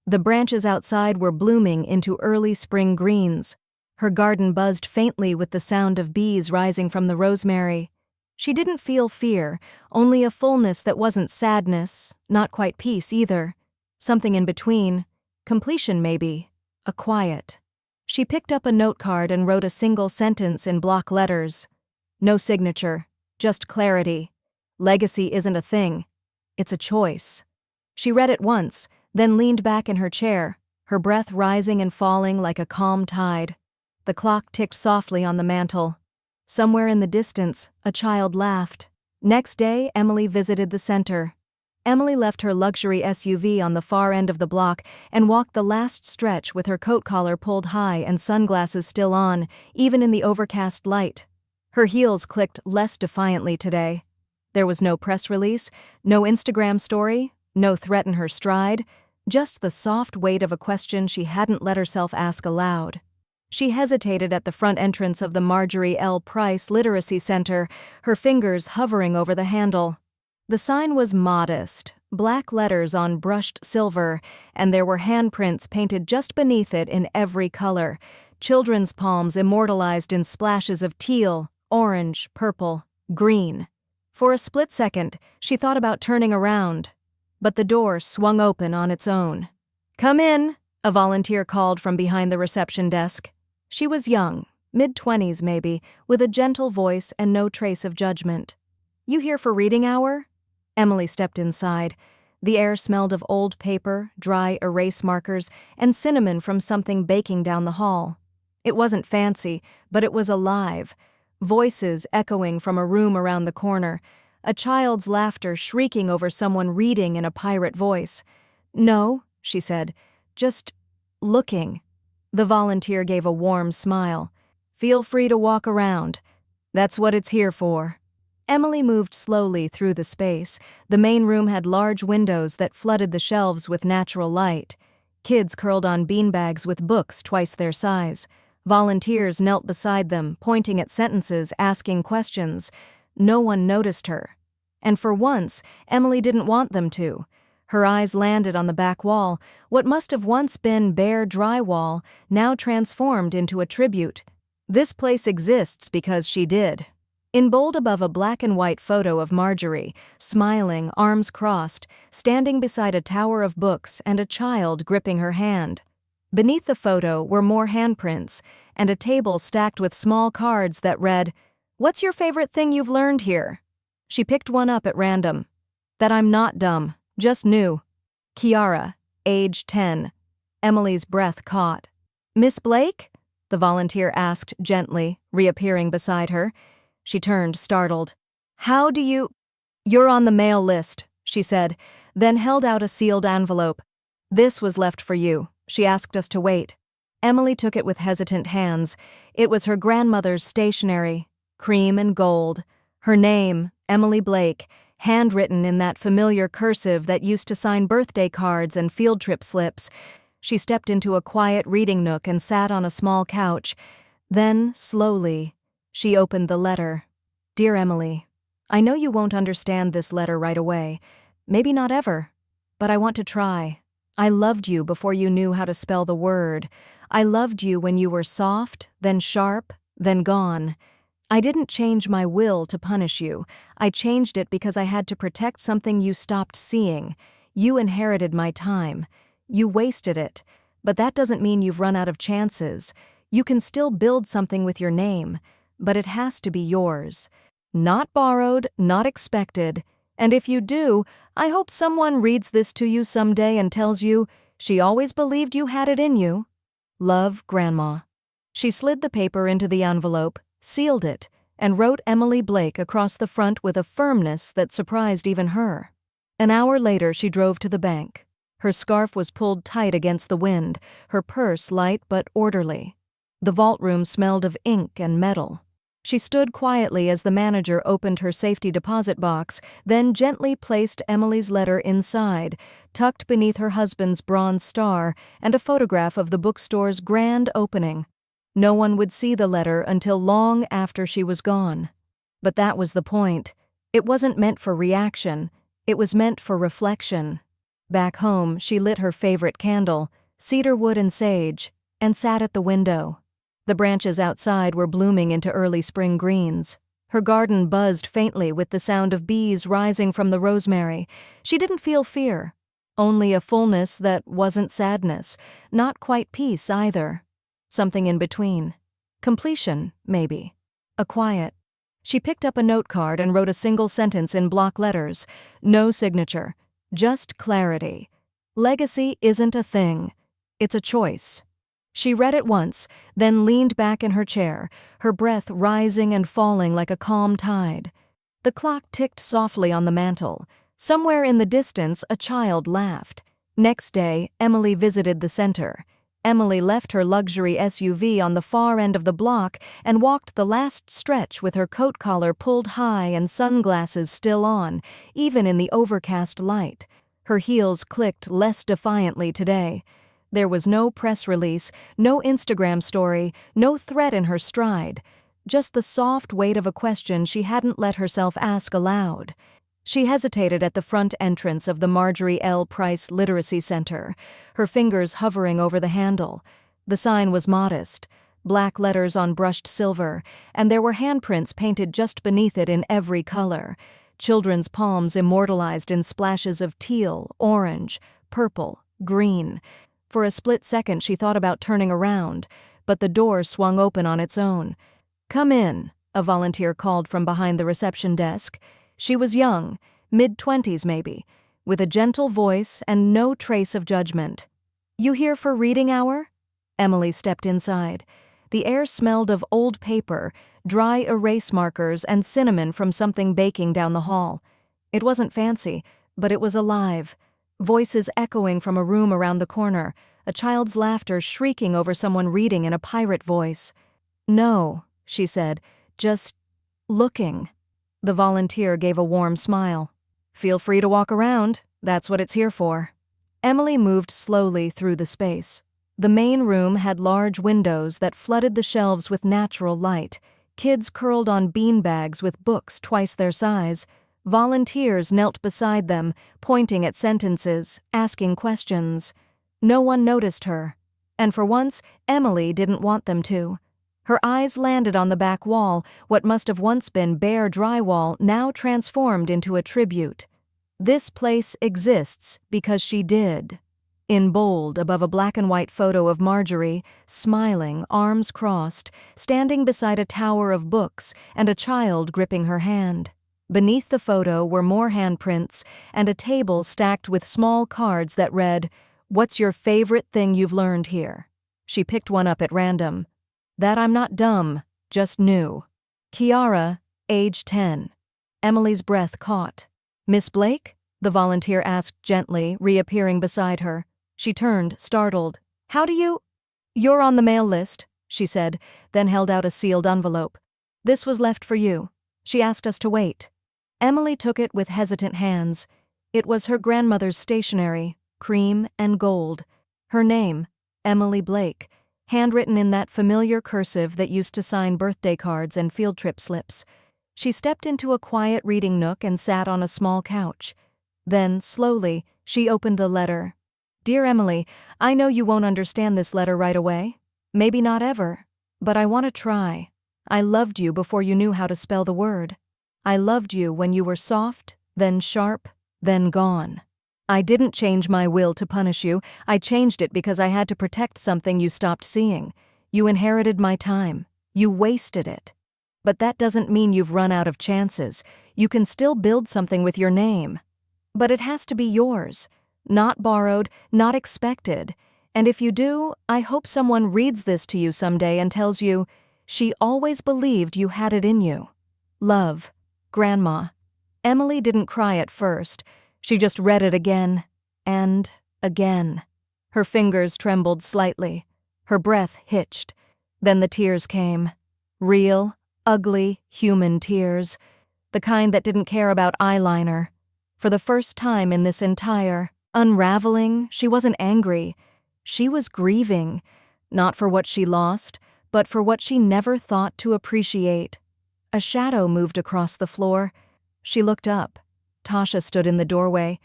The branches outside were blooming into early spring greens. Her garden buzzed faintly with the sound of bees rising from the rosemary. She didn't feel fear, only a fullness that wasn't sadness, not quite peace either. Something in between, completion maybe, a quiet. She picked up a note card and wrote a single sentence in block letters. No signature, just clarity. Legacy isn't a thing, it's a choice. She read it once, then leaned back in her chair, her breath rising and falling like a calm tide. The clock ticked softly on the mantel. Somewhere in the distance, a child laughed. Next day, Emily visited the center. Emily left her luxury SUV on the far end of the block and walked the last stretch with her coat collar pulled high and sunglasses still on, even in the overcast light. Her heels clicked less defiantly today. There was no press release, no Instagram story, no threat in her stride, just the soft weight of a question she hadn't let herself ask aloud. She hesitated at the front entrance of the Marjorie L. Price Literacy Center, her fingers hovering over the handle. The sign was modest, black letters on brushed silver, and there were handprints painted just beneath it in every color, children's palms immortalized in splashes of teal, orange, purple, green. For a split second, she thought about turning around, but the door swung open on its own. "Come in," a volunteer called from behind the reception desk. She was young, mid-20s maybe, with a gentle voice and no trace of judgment. "You here for reading hour?" Emily stepped inside. The air smelled of old paper, dry erase markers, and cinnamon from something baking down the hall. It wasn't fancy, but it was alive. Voices echoing from a room around the corner, a child's laughter shrieking over someone reading in a pirate voice. "No," she said, "just looking." The volunteer gave a warm smile. "Feel free to walk around. That's what it's here for." Emily moved slowly through the space. The main room had large windows that flooded the shelves with natural light. Kids curled on beanbags with books twice their size. Volunteers knelt beside them, pointing at sentences, asking questions. No one noticed her. And for once, Emily didn't want them to. Her eyes landed on the back wall, what must have once been bare drywall, now transformed into a tribute. This place exists because she did. In bold above a black and white photo of Marjorie, smiling, arms crossed, standing beside a tower of books and a child gripping her hand. Beneath the photo were more handprints, and a table stacked with small cards that read, "What's your favorite thing you've learned here?" She picked one up at random. "That I'm not dumb, just new. Kiara, age 10. Emily's breath caught. "Miss Blake?" the volunteer asked gently, reappearing beside her. She turned, startled. "How do you—" "You're on the mail list," she said, then held out a sealed envelope. "This was left for you. She asked us to wait." Emily took it with hesitant hands. It was her grandmother's stationery, cream and gold. Her name, Emily Blake, handwritten in that familiar cursive that used to sign birthday cards and field trip slips. She stepped into a quiet reading nook and sat on a small couch. Then, slowly, she opened the letter. "Dear Emily, I know you won't understand this letter right away. Maybe not ever. But I want to try. I loved you before you knew how to spell the word. I loved you when you were soft, then sharp, then gone. I didn't change my will to punish you. I changed it because I had to protect something you stopped seeing. You inherited my time. You wasted it. But that doesn't mean you've run out of chances. You can still build something with your name, but it has to be yours. Not borrowed, not expected. And if you do, I hope someone reads this to you someday and tells you, she always believed you had it in you. Love, Grandma. She slid the paper into the envelope, sealed it, and wrote Emily Blake across the front with a firmness that surprised even her. An hour later, she drove to the bank. Her scarf was pulled tight against the wind, her purse light but orderly. The vault room smelled of ink and metal. She stood quietly as the manager opened her safety deposit box, then gently placed Emily's letter inside, tucked beneath her husband's bronze star and a photograph of the bookstore's grand opening. No one would see the letter until long after she was gone. But that was the point. It wasn't meant for reaction. It was meant for reflection. Back home, she lit her favorite candle, cedarwood and sage, and sat at the window. The branches outside were blooming into early spring greens. Her garden buzzed faintly with the sound of bees rising from the rosemary. She didn't feel fear, only a fullness that wasn't sadness, not quite peace either. Something in between. Completion, maybe. A quiet. She picked up a note card and wrote a single sentence in block letters. No signature. Just clarity. Legacy isn't a thing. It's a choice. She read it once, then leaned back in her chair, her breath rising and falling like a calm tide. The clock ticked softly on the mantel. Somewhere in the distance, a child laughed. Next day, Emily visited the center. Emily left her luxury SUV on the far end of the block and walked the last stretch with her coat collar pulled high and sunglasses still on, even in the overcast light. Her heels clicked less defiantly today. There was no press release, no Instagram story, no threat in her stride, just the soft weight of a question she hadn't let herself ask aloud. She hesitated at the front entrance of the Marjorie L. Price Literacy Center, her fingers hovering over the handle. The sign was modest, black letters on brushed silver, and there were handprints painted just beneath it in every color, children's palms immortalized in splashes of teal, orange, purple, green. For a split second she thought about turning around, but the door swung open on its own. "Come in," a volunteer called from behind the reception desk. She was young, mid-20s maybe, with a gentle voice and no trace of judgment. "You here for reading hour?" Emily stepped inside. The air smelled of old paper, dry erase markers, and cinnamon from something baking down the hall. It wasn't fancy, but it was alive. Voices echoing from a room around the corner, a child's laughter shrieking over someone reading in a pirate voice. "No," she said, "just looking." The volunteer gave a warm smile. "Feel free to walk around. That's what it's here for." Emily moved slowly through the space. The main room had large windows that flooded the shelves with natural light. Kids curled on beanbags with books twice their size. Volunteers knelt beside them, pointing at sentences, asking questions. No one noticed her. And for once, Emily didn't want them to. Her eyes landed on the back wall, what must have once been bare drywall now transformed into a tribute. This place exists because she did. In bold, above a black and white photo of Marjorie, smiling, arms crossed, standing beside a tower of books and a child gripping her hand. Beneath the photo were more handprints and a table stacked with small cards that read, "What's your favorite thing you've learned here?" She picked one up at random. "That I'm not dumb, just new. Kiara, age 10. Emily's breath caught. "Miss Blake?" the volunteer asked gently, reappearing beside her. She turned, startled. "How do you—" "You're on the mail list," she said, then held out a sealed envelope. "This was left for you. She asked us to wait." Emily took it with hesitant hands. It was her grandmother's stationery, cream and gold. Her name, Emily Blake, handwritten in that familiar cursive that used to sign birthday cards and field trip slips. She stepped into a quiet reading nook and sat on a small couch. Then, slowly, she opened the letter. "Dear Emily, I know you won't understand this letter right away. Maybe not ever. But I want to try. I loved you before you knew how to spell the word. I loved you when you were soft, then sharp, then gone. I didn't change my will to punish you. I changed it because I had to protect something you stopped seeing. You inherited my time. You wasted it. But that doesn't mean you've run out of chances. You can still build something with your name. But it has to be yours. Not borrowed, not expected. And if you do, I hope someone reads this to you someday and tells you, 'She always believed you had it in you.' Love, Grandma." Emily didn't cry at first. She just read it again and again. Her fingers trembled slightly. Her breath hitched. Then the tears came. Real, ugly, human tears. The kind that didn't care about eyeliner. For the first time in this entire unraveling, she wasn't angry. She was grieving, not for what she lost, but for what she never thought to appreciate. A shadow moved across the floor. She looked up. Tasha stood in the doorway.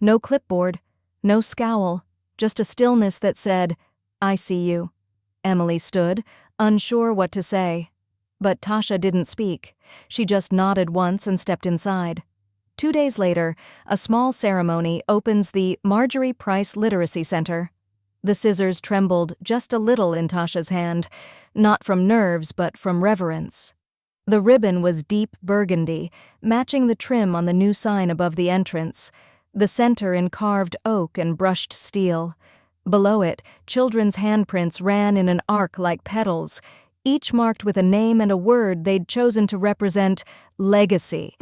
No clipboard, no scowl, just a stillness that said, "I see you." Emily stood, unsure what to say. But Tasha didn't speak. She just nodded once and stepped inside. 2 days later, a small ceremony opens the Marjorie Price Literacy Center. The scissors trembled just a little in Tasha's hand, not from nerves but from reverence. The ribbon was deep burgundy, matching the trim on the new sign above the entrance, the center in carved oak and brushed steel. Below it, children's handprints ran in an arc like petals, each marked with a name and a word they'd chosen to represent legacy.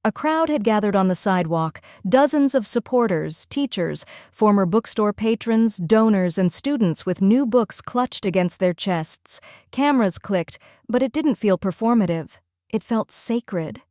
A crowd had gathered on the sidewalk, dozens of supporters, teachers, former bookstore patrons, donors, and students with new books clutched against their chests. Cameras clicked, but it didn't feel performative. It felt sacred.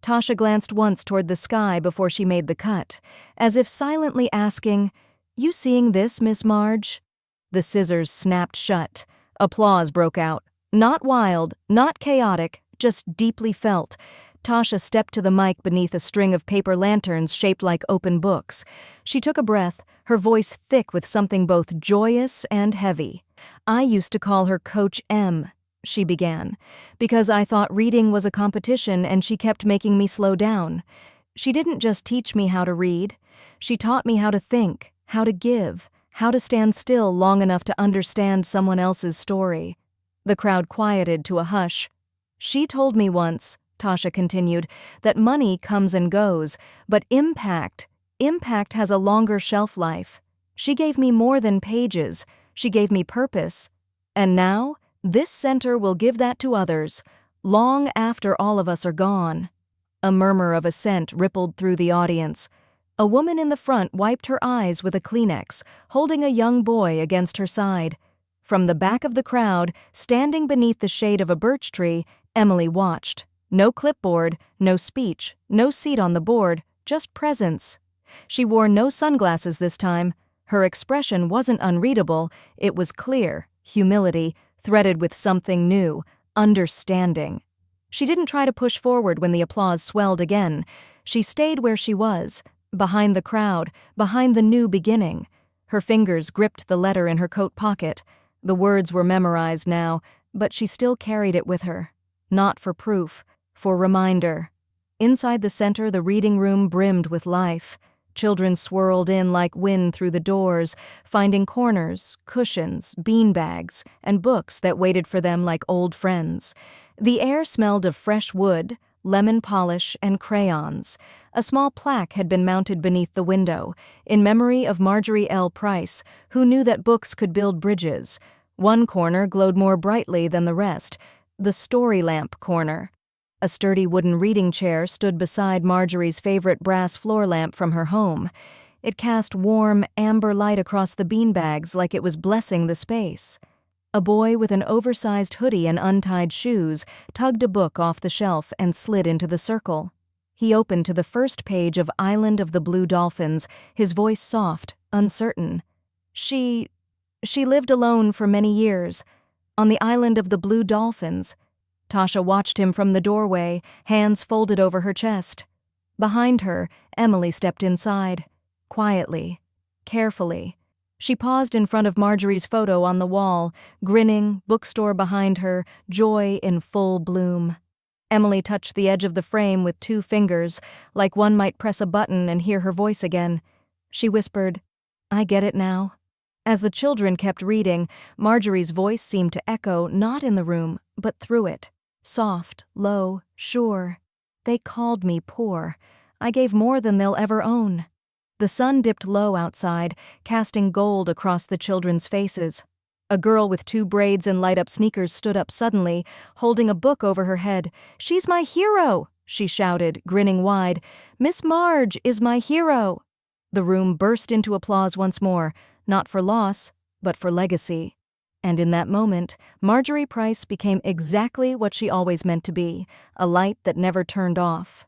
Tasha glanced once toward the sky before she made the cut, as if silently asking, "You seeing this, Miss Marge?" The scissors snapped shut. Applause broke out. Not wild, not chaotic, just deeply felt. Tasha stepped to the mic beneath a string of paper lanterns shaped like open books. She took a breath, her voice thick with something both joyous and heavy. "I used to call her Coach M," she began, "because I thought reading was a competition and she kept making me slow down. She didn't just teach me how to read. She taught me how to think, how to give, how to stand still long enough to understand someone else's story." The crowd quieted to a hush. "She told me once," Tasha continued, "that money comes and goes, but impact has a longer shelf life. She gave me more than pages. She gave me purpose. And now, this center will give that to others, long after all of us are gone." A murmur of assent rippled through the audience. A woman in the front wiped her eyes with a Kleenex, holding a young boy against her side. From the back of the crowd, standing beneath the shade of a birch tree, Emily watched. No clipboard, no speech, no seat on the board, just presence. She wore no sunglasses this time. Her expression wasn't unreadable, it was clear, humility, threaded with something new, understanding. She didn't try to push forward when the applause swelled again. She stayed where she was, behind the crowd, behind the new beginning. Her fingers gripped the letter in her coat pocket. The words were memorized now, but she still carried it with her. Not for proof, for reminder. Inside the center, the reading room brimmed with life. Children swirled in like wind through the doors, finding corners, cushions, beanbags, and books that waited for them like old friends. The air smelled of fresh wood, lemon polish, and crayons. A small plaque had been mounted beneath the window, in memory of Marjorie L. Price, who knew that books could build bridges. One corner glowed more brightly than the rest, the story lamp corner. A sturdy wooden reading chair stood beside Marjorie's favorite brass floor lamp from her home. It cast warm, amber light across the beanbags like it was blessing the space. A boy with an oversized hoodie and untied shoes tugged a book off the shelf and slid into the circle. He opened to the first page of Island of the Blue Dolphins, his voice soft, uncertain. She lived alone for many years, on the Island of the Blue Dolphins. Tasha watched him from the doorway, hands folded over her chest. Behind her, Emily stepped inside. Quietly, carefully. She paused in front of Marjorie's photo on the wall, grinning, bookstore behind her, joy in full bloom. Emily touched the edge of the frame with 2 fingers, like one might press a button and hear her voice again. She whispered, "I get it now." As the children kept reading, Marjorie's voice seemed to echo not in the room, but through it. Soft, low, sure. "They called me poor. I gave more than they'll ever own." The sun dipped low outside, casting gold across the children's faces. A girl with 2 braids and light-up sneakers stood up suddenly, holding a book over her head. "She's my hero!" she shouted, grinning wide. "Miss Marge is my hero!" The room burst into applause once more, not for loss, but for legacy. And in that moment, Marjorie Price became exactly what she always meant to be, a light that never turned off.